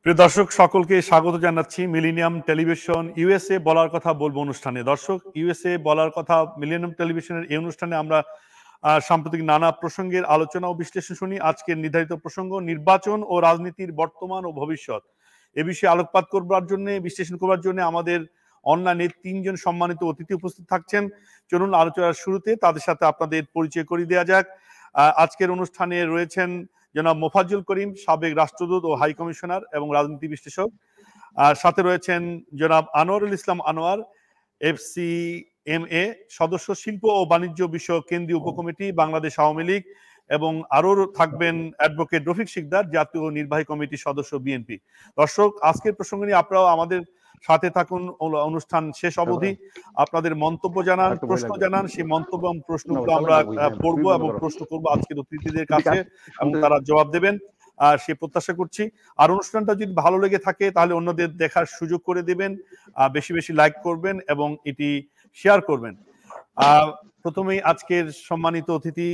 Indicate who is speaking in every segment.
Speaker 1: প্রিয় দর্শক সকলকে স্বাগত জানাচ্ছি মিলেনিয়াম টেলিভিশন ইউএসএ বলার কথা বলবো অনুষ্ঠানে। দর্শক, ইউএসএ বলার কথা মিলেনিয়াম টেলিভিশনের এই অনুষ্ঠানে আমরা সাম্প্রতিক নানা প্রসঙ্গের আলোচনা ও বিশ্লেষণ শুনি। আজকের নির্ধারিত প্রসঙ্গ নির্বাচন ও রাজনীতির বর্তমান ও ভবিষ্যৎ। এ বিষয়ে আলোকপাত করবার জন্য, বিশ্লেষণ করবার জন্য আমাদের অনলাইনে তিনজন সম্মানিত অতিথি উপস্থিত থাকছেন। চলুন আলোচনার শুরুতে তাদের সাথে আপনাদের পরিচয় করিয়ে দেওয়া যাক। আজকের অনুষ্ঠানে রয়েছেন জনাব মোফাজ্জল করিম, সাবেক রাষ্ট্রদূত ও হাই কমিশনার এবং রাজনীতি বিশ্লেষক। সাথে রয়েছেন জনাব আনোয়ারুল ইসলাম আনোয়ার, FCMA সদস্য, শিল্প ও বাণিজ্য বিষয়ক কেন্দ্রীয় উপকমিটি, বাংলাদেশ আওয়ামী লীগ। এবং আরো থাকবেন অ্যাডভোকেট রফিক শিকদার, জাতীয় নির্বাহী কমিটির সদস্য, বিএনপি। দর্শক, আজকের প্রসঙ্গ নিয়ে আপনারাও আমাদের সাথে থাকুন অনুষ্ঠান শেষ অবধি। আপনাদের মন্তব্য জানান, প্রশ্ন জানান। সেই মন্তব্য এবং প্রশ্নগুলো আমরা পড়বো এবং প্রশ্ন করবো আজকের অতিথিদের কাছে এবং তারা জবাব দেবেন সে প্রত্যাশা করছি। আর অনুষ্ঠানটা যদি ভালো লেগে থাকে তাহলে অন্যদের দেখার সুযোগ করে দেবেন, বেশি বেশি লাইক করবেন এবং এটি শেয়ার করবেন। প্রথমেই আজকের সম্মানিত অতিথি,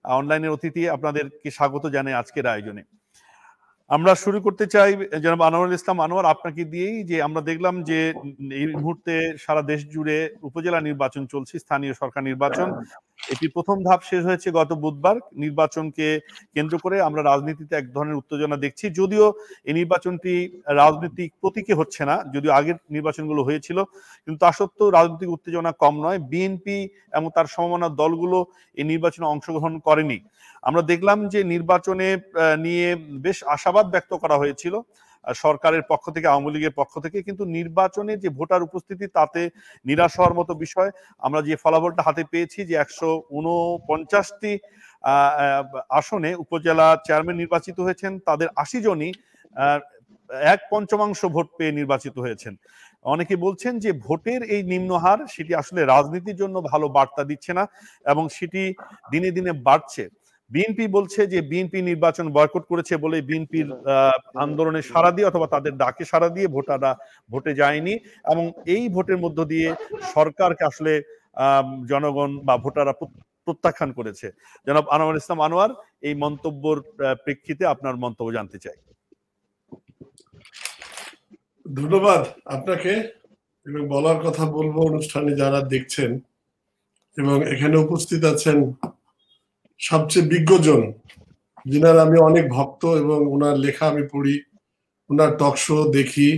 Speaker 1: অনলাইনের অতিথি, আপনাদেরকে স্বাগত জানাই আজকের আয়োজনে। আমরা শুরু করতে চাই জনাব আনোয়ারুল ইসলাম আনোয়ার, আপনাকে দিয়েই। যে আমরা দেখলাম যে এই মুহূর্তে সারা দেশ জুড়ে উপজেলা নির্বাচন চলছে, স্থানীয় সরকার নির্বাচন। এটি প্রথম ধাপ শেষ হয়েছে গত বুধবার। নির্বাচনকে কেন্দ্র করে আমরা রাজনীতিতে এক ধরনের উত্তেজনা দেখছি, যদিও এই নির্বাচনটি রাজনৈতিক প্রতীকে হচ্ছে না, যদিও আগের নির্বাচনগুলো হয়েছিল, কিন্তু তা সত্ত্বেও রাজনৈতিক উত্তেজনা কম নয়। বিএনপি এবং তার সমমনার দলগুলো এই নির্বাচনে অংশগ্রহণ করেনি। আমরা দেখলাম যে নির্বাচনে নিয়ে বেশ আশাবাদ ব্যক্ত করা হয়েছিল সরকারের পক্ষ থেকে, আওয়ামী লীগের পক্ষ থেকে, কিন্তু নির্বাচনে যে ভোটার উপস্থিতি তাতে নিরাশ হওয়ার মতো বিষয়। আমরা যে ফলাফলটা হাতে পেয়েছি যে 149টি আসনে উপজেলা চেয়ারম্যান নির্বাচিত হয়েছেন, তাদের 80 জনই 1/5 ভোট পেয়ে নির্বাচিত হয়েছেন। অনেকে বলছেন যে ভোটের এই নিম্ন হার সেটি আসলে রাজনীতির জন্য ভালো বার্তা দিচ্ছে না এবং সেটি দিনে দিনে বাড়ছে। বিএনপি বলছে যে বিএনপি নির্বাচন বয়কট করেছে বলে বিএনপির আন্দোলনে সাড়া দিয়ে অথবা তাদের ডাকে সাড়া দিয়ে ভোটাররা ভোটে যায়নি এবং এই ভোটের মধ্য দিয়ে সরকারকে আসলে জনগণ বা ভোটাররা প্রত্যাখ্যান করেছে। জনাব আনোয়ারুল ইসলাম আনোয়ার, এই মন্তব্যের প্রেক্ষিতে আপনার মন্তব্য জানতে চাই।
Speaker 2: ধন্যবাদ আপনাকে। এবং বলার কথা বলবো অনুষ্ঠানে যারা দেখছেন এবং এখানে উপস্থিত আছেন সবচেয়ে বিজ্ঞজন, যিনার আমি অনেক ভক্ত এবং ওনার লেখা আমি পড়ি, ওনার টক শো দেখি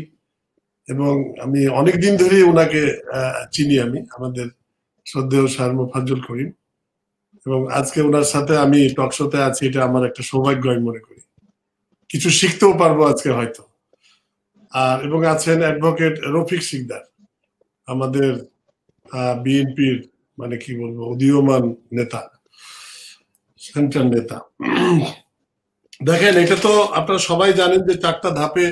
Speaker 2: এবং আমি অনেক দিন ধরে ওনাকে চিনি। আমি আমাদের শ্রদ্ধেয় স্যার মোফাজ্জল করিম, এবং আজকে ওনার সাথে আমি টক শোতে আছি, এটা আমার একটা সৌভাগ্য আমি মনে করি। কিছু শিখতেও পারবো আজকে হয়তো। আর এবং আছেন অ্যাডভোকেট রফিক শিকদার, আমাদের বিএনপির মানে কি বলবো উদীয়মান নেতা, সেন্ট্রাল নেতা। দেখেন, এটা তো আপনারা সবাই জানেন যে 4টা ধাপে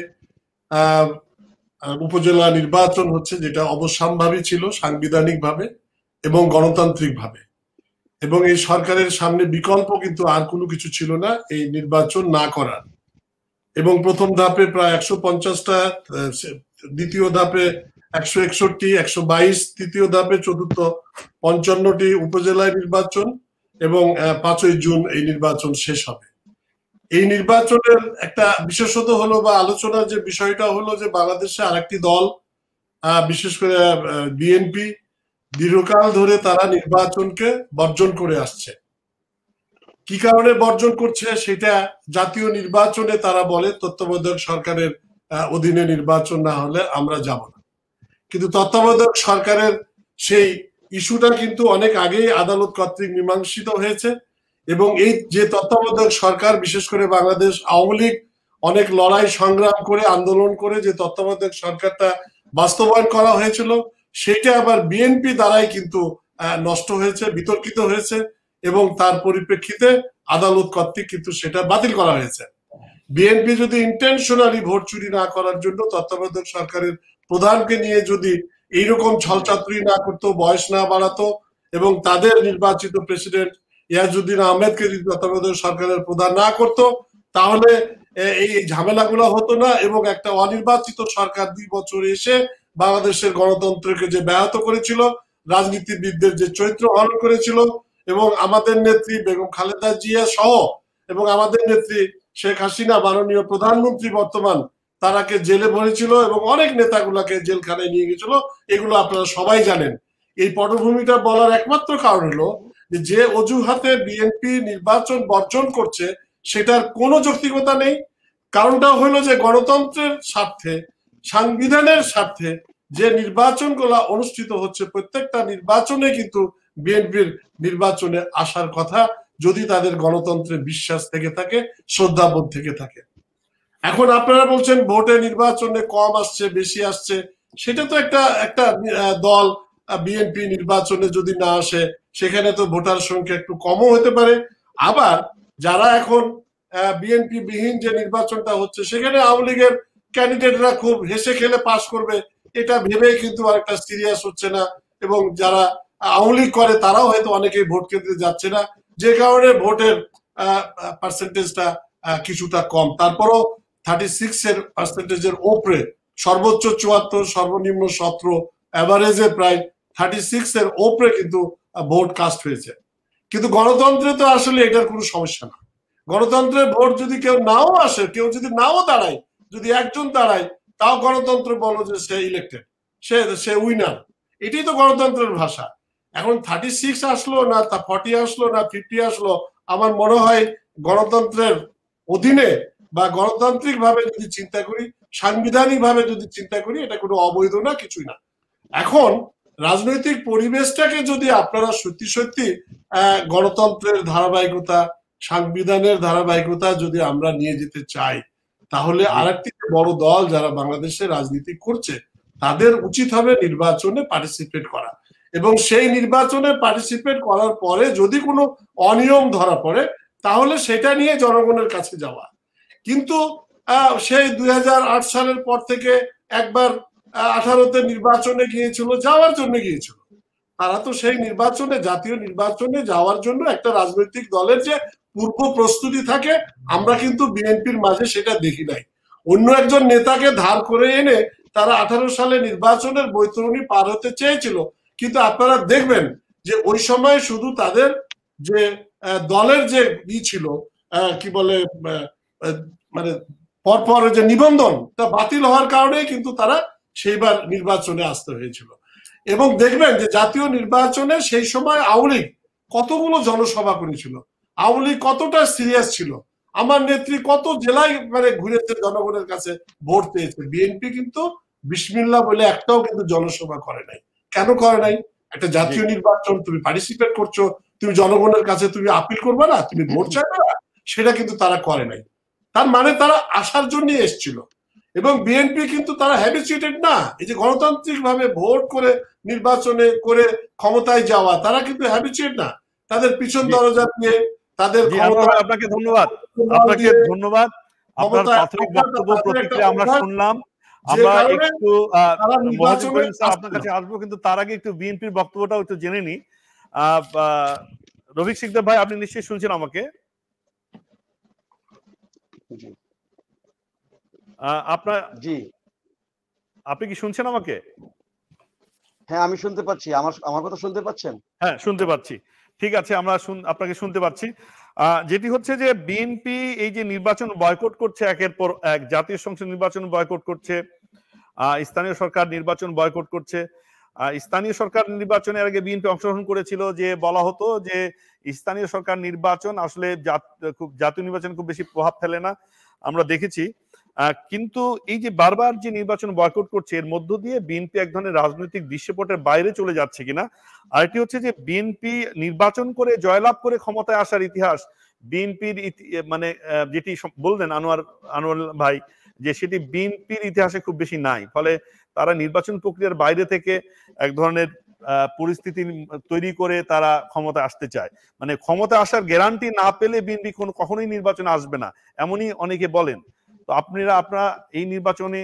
Speaker 2: উপজেলা নির্বাচন হচ্ছে, যেটা অবশ্যম্ভাবী ছিল সাংবিধানিক ভাবে এবং গণতান্ত্রিক ভাবে, এবং এই সরকারের সামনে বিকল্প কিন্তু আর কোনো কিছু ছিল না এই নির্বাচন না করার। এবং প্রথম ধাপে প্রায় 150টা, দ্বিতীয় ধাপে 161, 122, তৃতীয় ধাপে চতুর্থ 55টি উপজেলায় নির্বাচন, এবং 5ই জুন এই নির্বাচন শেষ হবে। এই নির্বাচনের একটা বিশেষত হলো বা আলোচনার যে বিষয়টা হলো যে বাংলাদেশে আরেকটি দল, বিশেষ করে বিএনপি, দীর্ঘকাল ধরে তারা নির্বাচনকে বর্জন করে আসছে। কি কারণে বর্জন করছে সেটা জাতীয় নির্বাচনে তারা বলে তত্ত্বাবধায়ক সরকারের অধীনে নির্বাচন না হলে আমরা যাব না। কিন্তু তত্ত্বাবধায়ক সরকারের সেই ইস্যুটা কিন্তু অনেক আগেই আদালত কর্তৃক মীমাংসিত হয়েছে, এবং এই যে তত্ত্বাবধায়ক সরকার, বিশেষ করে বাংলাদেশ আওয়ামী লীগ অনেক লড়াই সংগ্রাম করে আন্দোলন করে যে তত্ত্বাবধায়ক সরকারটা বাস্তবায়ন করা হয়েছিল, সেটা আবার বিএনপি দ্বারাই কিন্তু নষ্ট হয়েছে, বিতর্কিত হয়েছে, এবং তার পরিপ্রেক্ষিতে আদালত কর্তৃক কিন্তু সেটা বাতিল করা হয়েছে। বিএনপি যদি ইন্টেনশনালি ভোট চুরি না করার জন্য তত্ত্বাবধায়ক সরকারের প্রধানকে নিয়ে যদি এইরকম ছলচাতুরি না করতো, বয়স না বাড়াতো, এবং তাদের নির্বাচিত প্রেসিডেন্ট ইয়াজউদ্দিন আহমেদকে যদি তত্ত্বাবধায়ক সরকারের প্রধান না করতো, তাহলে এই ঝামেলাগুলো হতো না, এবং একটা অনির্বাচিত সরকার 2 বছর এসে বাংলাদেশের গণতন্ত্রকে যে ব্যাহত করেছিল, রাজনীতিবিদদের যে চরিত্র হরণ করেছিল, এবং আমাদের নেত্রী বেগম খালেদা জিয়া সহ এবং আমাদের নেত্রী শেখ হাসিনা, মাননীয় প্রধানমন্ত্রী বর্তমান, তারাকে জেলে ভরেছিল এবং অনেক নেতাগুলাকে জেলখানায় নিয়ে গেছিল, এগুলো আপনারা সবাই জানেন। এই পটভূমিটা বলার একমাত্র কারণ হলো যে অজুহাতে বিএনপি নির্বাচন বর্জন করছে সেটার কোনো যৌক্তিকতা নেই। কারণটা হলো যে গণতন্ত্রের স্বার্থে, সাংবিধানের স্বার্থে যে নির্বাচনগুলো অনুষ্ঠিত হচ্ছে, প্রত্যেকটা নির্বাচনে কিন্তু বিএনপির নির্বাচনে আসার কথা, যদি তাদের গণতন্ত্রে বিশ্বাস থেকে থাকে, শ্রদ্ধাবোধ থেকে থাকে। এখন আপনারা বলছেন ভোটে নির্বাচনে কম আসছে, বেশি আসছে, সেটা তো একটা একটা দল বিএনপি নির্বাচনে যদি না আসে সেখানে তো ভোটার সংখ্যা একটু কমও হতে পারে। আবার যারা এখন বিএনপি বিহীন যে নির্বাচনটা হচ্ছে সেখানে আওয়ামী লীগের ক্যান্ডিডেটরা খুব হেসে খেলে পাশ করবে, এটা ভেবেই কিন্তু আরেকটা সিরিয়াস হচ্ছে না, এবং যারা আওয়ামী লীগ করে তারাও হয়তো অনেকেই ভোট কেন্দ্রে যাচ্ছে না, যে কারণে ভোটের পার্সেন্টেজটা কিছুটা কম। তারপরও 36 এর পার্সেন্টেজের ওপরে, সর্বোচ্চ 74, সর্বনিম্ন 17, এভারেজে প্রায় 36 এর ওপরে কিন্তু ভোট কাস্ট হয়েছে। কিন্তু গণতন্ত্রে তো আসলে এটার কোনো সমস্যা না। গণতন্ত্রের ভোট যদি কেউ নাও আসে, কেউ যদি নাও দাঁড়ায়, যদি একজন দাঁড়ায়, তাও গণতন্ত্র বলো যে সে ইলেক্টেড, সে উইনার। এটাই তো গণতন্ত্রের ভাষা। এখন 36 আসলো না 40 আসলো না 50 আসলো, আমার মনে হয় গণতন্ত্রের অধীনে বা গণতান্ত্রিক ভাবে যদি চিন্তা করি, সাংবিধানিক ভাবে যদি চিন্তা করি, এটা কোনো অবৈধ না, কিছুই না। এখন রাজনৈতিক পরিবেশটাকে যদি আপনারা সত্যি সত্যি গণতন্ত্রের ধারাবাহিকতা, সাংবিধানের ধারাবাহিকতা যদি আমরা নিয়ে যেতে চাই, তাহলে আরেকটি বড় দল যারা বাংলাদেশে রাজনীতি করছে তাদের উচিত হবে নির্বাচনে পার্টিসিপেট করা, এবং সেই নির্বাচনে পার্টিসিপেট করার পরে যদি কোনো অনিয়ম ধরা পড়ে তাহলে সেটা নিয়ে জনগণের কাছে যাওয়া। কিন্তু সেই 2008 সালের পর থেকে একবার 18তে নির্বাচনে গিয়েছিল, যাওয়ার জন্য গিয়েছিল। তারা তো সেই নির্বাচনে, জাতীয় নির্বাচনে যাওয়ার জন্য একটা রাজনৈতিক দলের যে পূর্ব প্রস্তুতি থাকে, আমরা কিন্তু বিএনপির মাঝে সেটা দেখি নাই। অন্য একজন নেতাকে ধার করে এনে তারা 18 সালে নির্বাচনের বৈতরণী পার হতে চেয়েছিল, কিন্তু আপনারা দেখবেন যে ওই সময় শুধু তাদের যে দলের যে ছিল কি বলে মানে পরপর যে নিবন্ধন তা বাতিল হওয়ার কারণে কিন্তু তারা সেইবার নির্বাচনে আসতে হয়েছিল। এবং দেখবেন যে জাতীয় নির্বাচনে সেই সময় আওয়ামী লীগ কতগুলো জনসভা করেছিল, আওয়ামী লীগ কতটা সিরিয়াস ছিল, আমার নেত্রী কত জেলায় ঘুরেছে জনগণের কাছে ভোট পেয়েছে। বিএনপি কিন্তু বিসমিল্লাহ বলে একটাও কিন্তু জনসভা করে নাই। কেন করে নাই? একটা জাতীয় নির্বাচন, তুমি পার্টিসিপেট করছো, তুমি জনগণের কাছে তুমি আপিল করবে না, তুমি ভোট চাইবে না, সেটা কিন্তু তারা করে নাই। তার মানে তারা আসার জন্য এসেছিল। এবং বিএনপি কিন্তু তারা হ্যাবিচুয়েটেড না, এই যে গণতান্ত্রিক ভাবে ভোট করে নির্বাচনে করে ক্ষমতায় যাওয়া, তারা কিন্তু হ্যাবিচুয়েট না। তাদের পিছন দরজা দিয়ে তাদের
Speaker 1: আপনাকে ধন্যবাদ, আপনাকে ধন্যবাদ। আপনার প্রাথমিক বক্তব্য প্রতিক্রিয়া আমরা শুনলাম। আমরা একটু মহাজন করিম স্যার আপনার কাছে আসবো, কিন্তু তার আগে একটু বিএনপির বক্তব্যটাও একটু জেনে নি। রফিক সিকদার ভাই, আপনি নিশ্চয়ই শুনছেন আমাকে? আপনার
Speaker 3: জি,
Speaker 1: আপনি কি শুনছেন আমাকে?
Speaker 3: হ্যাঁ আমি শুনতে পাচ্ছি। আমার কথা শুনতে পাচ্ছেন?
Speaker 1: হ্যাঁ শুনতে পাচ্ছি। ঠিক আছে, আমরা আপনাকে শুনতে পাচ্ছি। যেটি হচ্ছে যে বিএনপি এই যে নির্বাচন বয়কট করছে, একের পর এক, জাতীয় সংসদ নির্বাচন বয়কট করছে, স্থানীয় সরকার নির্বাচন বয়কট করছে। স্থানীয় সরকার নির্বাচনের আগে বিএনপি অংশগ্রহণ করেছিল, যে বলা হতো যে স্থানীয় সরকার নির্বাচন আসলে জাতীয় নির্বাচন খুব বেশি প্রভাব ফেলে না, আমরা দেখেছি। কিন্তু এই যে বারবার যে নির্বাচন বয়কট করছে, এর মধ্য দিয়ে বিএনপি এক ধরনের রাজনৈতিক দৃশ্যপটের বাইরে চলে যাচ্ছে কিনা। আরেকটি হচ্ছে যে বিএনপি নির্বাচন করে জয়লাভ করে ক্ষমতায় আসার ইতিহাস বিএনপির যেটি বললেন আনোয়ার ভাই, যে সেটি বিএনপির ইতিহাসে খুব বেশি নাই। ফলে তারা নির্বাচন প্রক্রিয়ার বাইরে থেকে এক ধরনের পরিস্থিতি তৈরি করে তারা ক্ষমতা আসতে চায়। মানে ক্ষমতা আসার গ্যারান্টি না পেলে বিএনপি কখনোই নির্বাচনে আসবে না, এমনই অনেকে বলেন। তো আপনারা এই নির্বাচনে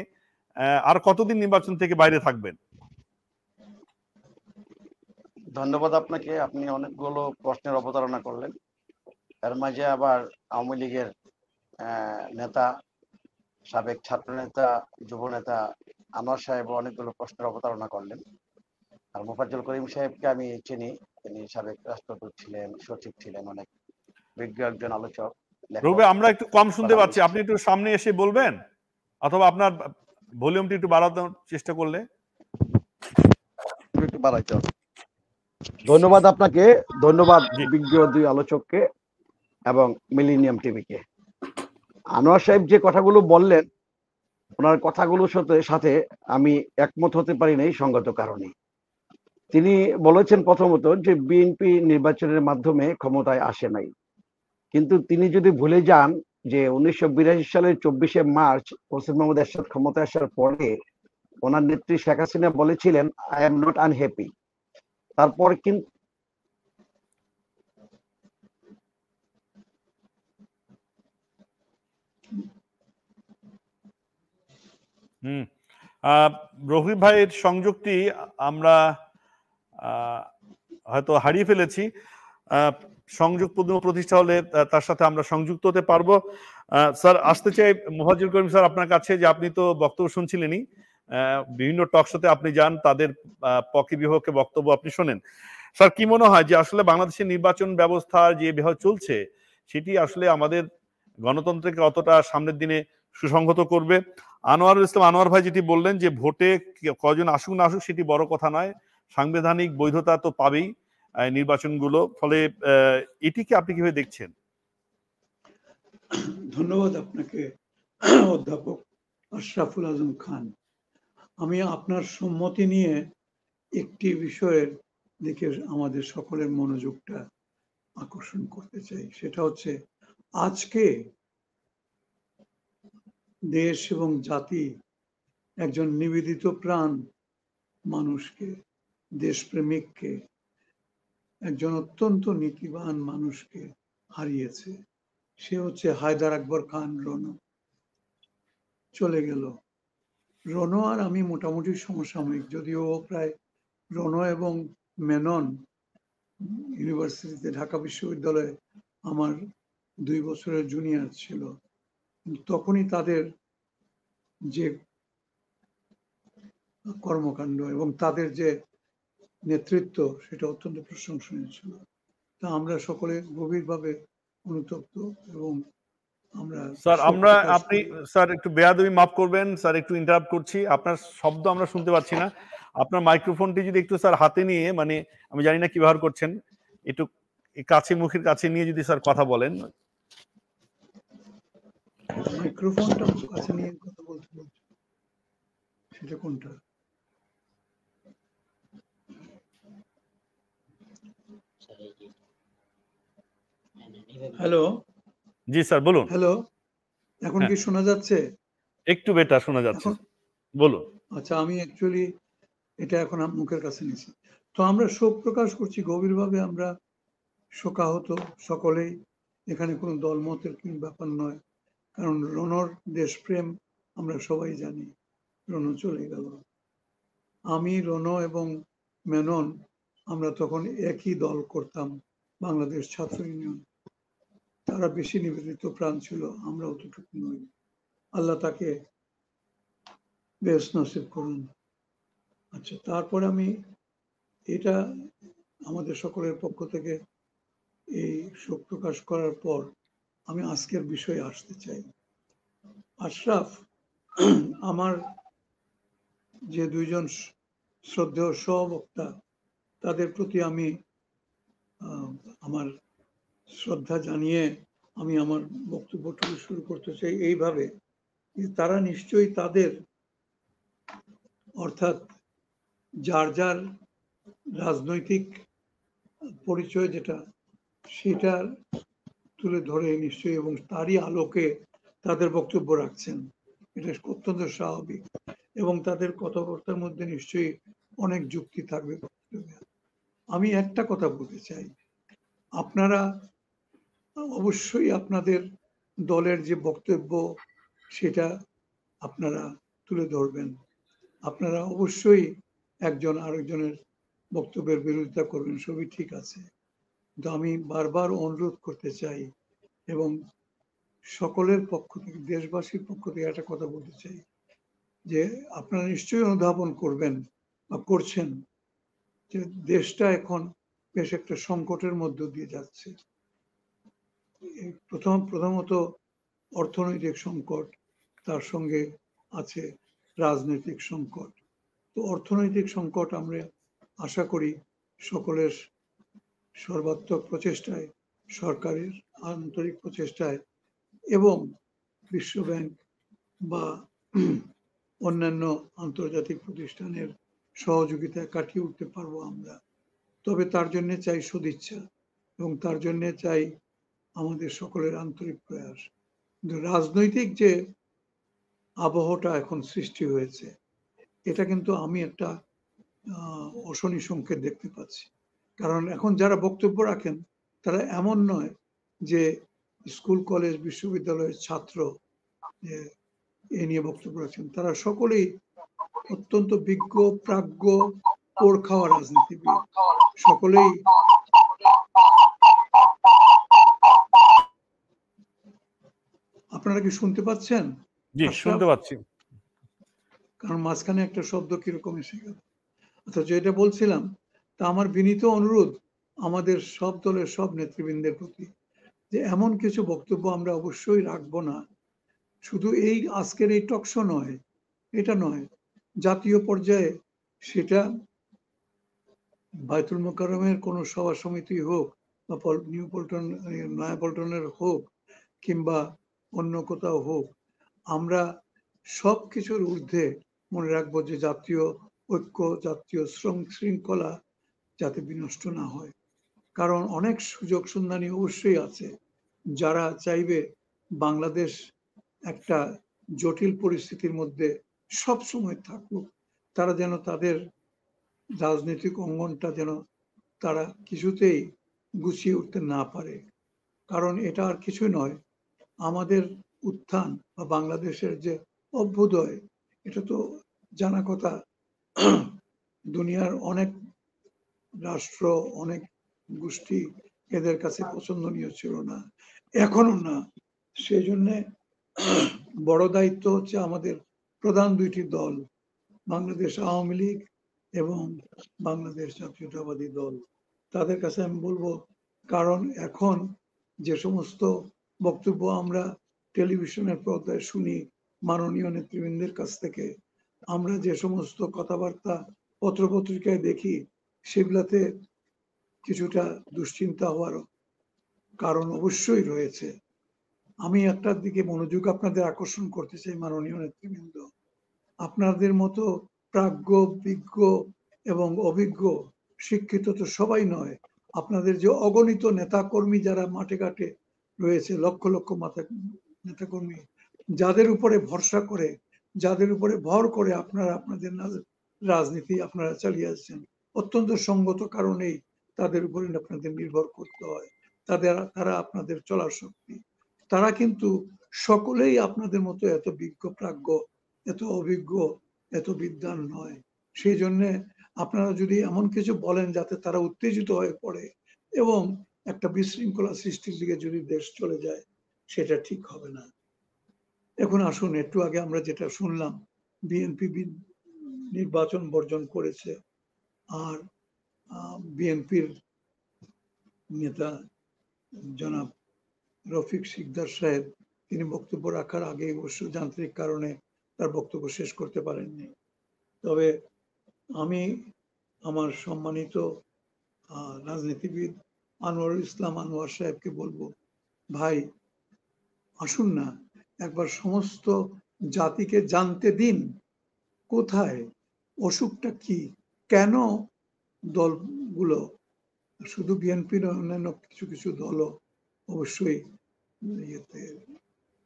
Speaker 1: আর কতদিন নির্বাচন থেকে বাইরে থাকবেন?
Speaker 3: ধন্যবাদ আপনাকে। আপনি অনেকগুলো প্রশ্নের অবতারণা করলেন। এর মাঝে আবার আওয়ামী লীগের নেতা, সাবেক ছাত্র নেতা, যুব নেতা আনোয়ার সাহেব অনেকগুলো প্রশ্নের অবতারণা করলেন। আর মোফাজ্জল করিম সাহেবকে আমি চিনি, তিনি সাবেক রাষ্ট্রদূত ছিলেন, সচিব ছিলেন, অনেক বিজ্ঞ একজন আলোচক।
Speaker 1: রবি, আমরা একটু কম শুনতে পাচ্ছি, আপনি একটু সামনে এসে বলবেন। অথবা আপনার ভলিউমটি একটু বাড়ানোর চেষ্টা করলে।
Speaker 3: একটু বাড়াইতে হবে। ধন্যবাদ আপনাকে, ধন্যবাদ
Speaker 1: জি।
Speaker 3: বিজ্ঞ দুই আলোচককে এবং মিলেনিয়াম টিভিকে। আনোয়ার সাহেব যে কথাগুলো বললেন, ওনার কথাগুলোর সাথে আমি একমত হতে পারি নাই সঙ্গত কারণে। তিনি বলেছেন প্রথমত যে বিএনপি নির্বাচনের মাধ্যমে ক্ষমতায় আসে নাই, কিন্তু তিনি যদি ভুলে যান যে 1982 সালের 24শে মার্চ হোসেন মোহাম্মদ এরশাদ ক্ষমতায় আসার পরে ওনার নেত্রী শেখ হাসিনা বলেছিলেন আই এম নট আনহ্যাপি। তারপর কিন্তু
Speaker 1: রফিক ভাইয়ের সংযোগটি আমরা হয়তো হারিয়ে ফেলেছি। সংযোগ প্রতিষ্ঠা হলে তার সাথে আমরা সংযুক্ত হতে পারবো। স্যার, আসতে চাই মুফাজ্জল করিম স্যার আপনার কাছে, যে আপনি তো বক্তব্য শুনছিলেনই, বিভিন্ন টক শোতে আপনি যান, তাদের পক্ষে বিপক্ষে বক্তব্য আপনি শোনেন। স্যার, কি মনে হয় যে আসলে বাংলাদেশের নির্বাচন ব্যবস্থা যেভাবে চলছে সেটি আসলে আমাদের গণতন্ত্রকে কতটা সামনের দিনে সুসংহত করবে? আনোয়ারুল ইসলাম আনোয়ার ভাই যেটি বললেন যে ভোটে কজন আসুক না আসুক সেটি বড় কথা নয়, সাংবিধানিক বৈধতা তো পাবেই নির্বাচনগুলো, ফলে এটিকে আপনি কিভাবে দেখছেন?
Speaker 4: ধন্যবাদ আপনাকে অধ্যাপক আশরাফুল আজম খান। আমি আপনার সম্মতি নিয়ে একটি বিষয়ের দিকে আমাদের সকলের মনোযোগটা আকর্ষণ করতে চাই। সেটা হচ্ছে আজকে দেশ এবং জাতি একজন নিবেদিত প্রাণ মানুষকে, দেশপ্রেমিককে, একজন অত্যন্ত নীতিবান মানুষকে হারিয়েছে। সে হচ্ছে হায়দার আকবর খান রণ। চলে গেল। রণ আর আমি মোটামুটি সমসাময়িক, যদিও প্রায় রণ এবং মেনন ইউনিভার্সিটিতে, ঢাকা বিশ্ববিদ্যালয়ে আমার 2 বছরের জুনিয়র ছিল। তখনই তাদের যে কর্মকাণ্ড এবং তাদের যে নেতৃত্ব সেটা অত্যন্ত প্রশংসনীয় ছিল। তা আমরা সকলে গভীরভাবে অনুতপ্ত এবং
Speaker 1: স্যার আপনি স্যার একটু বেয়াদবি মাফ করবেন স্যার, একটু ইন্টারাপ্ট করছি, আপনার শব্দ আমরা শুনতে পাচ্ছি না। আপনার মাইক্রোফোনটি যদি একটু স্যার হাতে নিয়ে, মানে আমি জানি না কি ব্যবহার করছেন, একটু কাছে, মুখের কাছে নিয়ে যদি স্যার কথা বলেন।
Speaker 4: মাইক্রোফোনটা কাছে নিয়ে কথা বলতে বলছি, সেটা কোনটা? হ্যালো।
Speaker 1: জি স্যার বলুন।
Speaker 4: হ্যালো, এখন কি শোনা যাচ্ছে?
Speaker 1: একটু বেটার শোনা যাচ্ছে, বলুন।
Speaker 4: আচ্ছা, আমি অ্যাকচুয়ালি এটা এখন মুখের কাছে নিয়েছি। তো আমরা শোক প্রকাশ করছি গভীরভাবে, আমরা শোকাহত সকলেই। এখানে কোনো দলমতের কোনো ব্যাপার নয়, কারণ রণর দেশপ্রেম আমরা সবাই জানি। রণ চলে গেল। আমি, রণ এবং মেনন আমরা তখন একই দল করতাম, বাংলাদেশ ছাত্র ইউনিয়ন। তারা বেশি নিবেদিত প্রাণ ছিল, আমরা অতটুকু নই। আল্লাহ তাকে বেহেশত নসিব করুন। আচ্ছা, তারপরে আমি এটা আমাদের সকলের পক্ষ থেকে এই শোক প্রকাশ করার পর আমি আজকের বিষয়ে আসতে চাই। আশরাফ, আমার যে দুইজন শ্রদ্ধেয় সহবক্তা, তাদের প্রতি আমি আমার শ্রদ্ধা জানিয়ে আমি আমার বক্তব্যটুকু শুরু করতে চাই এইভাবে, তারা নিশ্চয়ই তাদের, অর্থাৎ যার যার রাজনৈতিক পরিচয় যেটা, সেটা তুলে ধরে নিশ্চয়ই এবং তারই আলোকে তাদের বক্তব্য রাখছেন। এটা অত্যন্ত স্বাভাবিক এবং তাদের কথাবার্তার মধ্যে নিশ্চয়ই অনেক যুক্তি থাকবে। আমি একটা কথা বলতে চাই, আপনারা অবশ্যই আপনাদের দলের যে বক্তব্য সেটা আপনারা তুলে ধরবেন। আপনারা অবশ্যই একজন আরেকজনের বক্তব্যের বিরোধিতা করবেন, সবই ঠিক আছে। কিন্তু আমি বারবার অনুরোধ করতে চাই এবং সকলের পক্ষ থেকে, দেশবাসীর পক্ষ থেকে একটা কথা বলতে চাই, যে আপনারা নিশ্চয়ই অনুধাবন করবেন বা করছেন যে দেশটা এখন বেশ একটা সংকটের মধ্য দিয়ে যাচ্ছে। প্রথমত অর্থনৈতিক সংকট, তার সঙ্গে আছে রাজনৈতিক সংকট। তো অর্থনৈতিক সংকট আমরা আশা করি সকলের সর্বাত্মক প্রচেষ্টায়, সরকারের আন্তরিক প্রচেষ্টায় এবং বিশ্বব্যাংক বা অন্যান্য আন্তর্জাতিক প্রতিষ্ঠানের সহযোগিতায় কাটিয়ে উঠতে পারবো আমরা। তবে তার জন্য চাই সদিচ্ছা এবং তার জন্য চাই আমাদের সকলের আন্তরিক প্রয়াস। রাজনৈতিক যে আবহটা এখন সৃষ্টি হয়েছে, এটা কিন্তু আমি একটা অশনি সংকেত দেখতে পাচ্ছি। কারণ এখন যারা বক্তব্য রাখেন তারা এমন নয় যে স্কুল কলেজ বিশ্ববিদ্যালয়ের ছাত্র এ নিয়ে বক্তব্য রাখছেন, তারা সকলেই অত্যন্ত বিজ্ঞ, প্রাজ্ঞ, পোড় খাওয়া রাজনীতিবিদ। সকলেই আপনারা কি শুনতে পাচ্ছেন?
Speaker 1: জি, শুনতে পাচ্ছি।
Speaker 4: কারণ মাঝখানে একটা শব্দ কিরকম এসে গেল। অথচ যেটা বলছিলাম, তা আমার বিনীত অনুরোধ আমাদের সব দলের সব নেতৃবৃন্দের প্রতি, যে এমন কিছু বক্তব্য আমরা অবশ্যই রাখবো না। শুধু এই আজকের এই টকশো নয়, এটা নয়, জাতীয় পর্যায়ে সেটা বায়তুল মোকাররমের কোনো সভা সমিতি হোক বা নিউ পল্টন, নয়াপল্টনের হোক কিংবা অন্য কোথাও হোক, আমরা সব কিছুর ঊর্ধ্বে মনে রাখবো যে জাতীয় ঐক্য, জাতীয় শৃঙ্খলা যাতে বিনষ্ট না হয়। কারণ অনেক সুযোগ সন্ধানী অবশ্যই আছে যারা চাইবে বাংলাদেশ একটা জটিল পরিস্থিতির মধ্যে সব সময় থাকুক, তারা যেন তাদের রাজনৈতিক অঙ্গনটা যেন তারা কিছুতেই গুছিয়ে উঠতে না পারে। কারণ এটা আর কিছু নয়, আমাদের উত্থান বা বাংলাদেশের যে অভ্যুদয়, এটা তো জানা কথা। দুনিয়ার অনেক রাষ্ট্র, অনেক গোষ্ঠী এদের কাছে পছন্দনীয় ছিল না, এখনো না। সেই জন্যে বড় দায়িত্ব হচ্ছে আমাদের প্রধান দুইটি দল, বাংলাদেশ আওয়ামী লীগ এবং বাংলাদেশ জাতীয়তাবাদী দল। তাদের কাছে আমি বলবো, কারণ এখন যে সমস্ত বক্তব্য আমরা টেলিভিশনের পর্দায় শুনি মাননীয় নেতৃবৃন্দের কাছ থেকে, আমরা যে সমস্ত কথাবার্তা পত্রপত্রিকায় দেখি, সেগুলাতে কিছুটা দুশ্চিন্তা হওয়ার কারণ অবশ্যই রয়েছে। আমি একটার দিকে মনোযোগ আপনাদের আকর্ষণ করতে চাই, মাননীয় নেতৃবৃন্দ, আপনাদের মতো প্রাজ্ঞ, বিজ্ঞ এবং অভিজ্ঞ শিক্ষিত তো সবাই নয়। আপনাদের যে অগণিত নেতাকর্মী যারা মাঠে ঘাটে রয়েছে, লক্ষ লক্ষ নেতাকর্মী, যাদের উপরে ভরসা করে, যাদের উপরে ভর করে আপনারা আপনাদের রাজনীতি আপনারা চালিয়ে আসছেন, অত্যন্ত সঙ্গত কারণেই তাদের উপরে আপনাদের নির্ভর করতে হয়। তারা আপনাদের চলার শক্তি। তারা কিন্তু সকলেই আপনাদের মতো এত বিজ্ঞ, প্রাজ্ঞ, এত অভিজ্ঞ, এত বিদ্বান নয়। সেই জন্য আপনারা যদি এমন কিছু বলেন যাতে তারা উত্তেজিত হয়ে পড়ে এবং একটা বিশৃঙ্খলা সৃষ্টির দিকে যদি দেশ চলে যায়, সেটা ঠিক হবে না। এখন আসুন, একটু আগে আমরা যেটা শুনলাম, বিএনপি নির্বাচন বর্জন করেছে, আর বিএনপির নেতা জনাব রফিক শিকদার সাহেব, তিনি বক্তব্য রাখার আগে অবশ্য যান্ত্রিক কারণে তার বক্তব্য শেষ করতে পারেননি। তবে আমি আমার সম্মানিত রাজনীতিবিদ আনোয়ারুল ইসলাম আনোয়ার সাহেবকে বলবো, ভাই আসুন না, একবার সমস্ত জাতিকে জানতে দিন কোথায় অসুখটা কি, কেন দলগুলো, শুধু বিএনপির অন্যান্য কিছু কিছু দলও অবশ্যই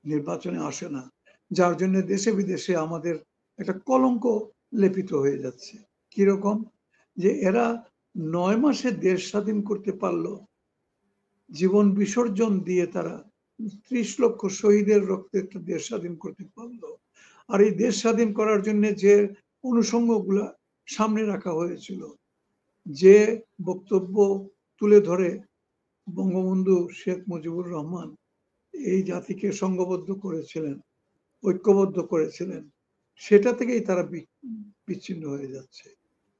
Speaker 4: নির্বাচনে আসে না, যার জন্য দেশে বিদেশে আমাদের একটা কলঙ্ক লেপিত হয়ে যাচ্ছে। কিরকম, যে এরা 9 মাসে দেশ স্বাধীন করতে পারলো, জীবন বিসর্জন দিয়ে তারা 30 লক্ষ শহীদের রক্তে একটা দেশ স্বাধীন করতে পারলো। আর এই দেশ স্বাধীন করার জন্য যে অনুষঙ্গগুলা সামনে রাখা হয়েছিল, যে বক্তব্য তুলে ধরে বঙ্গবন্ধু শেখ মুজিবুর রহমান এই জাতিকে সংঘবদ্ধ করেছিলেন, ঐক্যবদ্ধ করেছিলেন, সেটা থেকেই তারা বিচ্ছিন্ন হয়ে যাচ্ছে।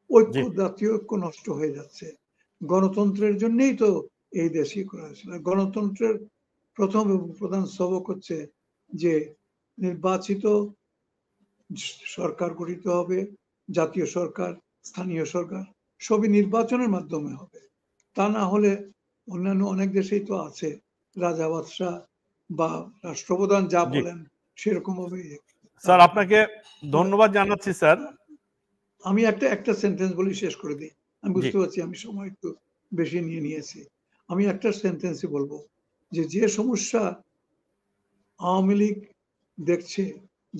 Speaker 4: ঐক্য, জাতীয় ঐক্য নষ্ট হয়ে যাচ্ছে। গণতন্ত্রের জন্যই তো এই দেশই করা হয়েছিল। গণতন্ত্রের প্রথম এবং প্রধান সবক হচ্ছে যে নির্বাচিত সরকার গঠিত হবে, জাতীয় সরকার, স্থানীয় সরকার, সবই নির্বাচনের মাধ্যমে হবে। তা না হলে অন্যান্য অনেক দেশেই তো আছে রাজা বাদশাহ বা রাষ্ট্রপ্রধান যা বলেন সেরকম ভাবে।
Speaker 1: স্যার আপনাকে ধন্যবাদ জানাচ্ছি স্যার।
Speaker 4: আমি একটা সেন্টেন্স বলি, শেষ করে দিই। আমি বুঝতে পারছি আমি সময় একটু বেশি নিয়েছি। আমি একটা সেন্টেন্সই বলবো যে সমস্যা আওয়ামী লীগ দেখছে,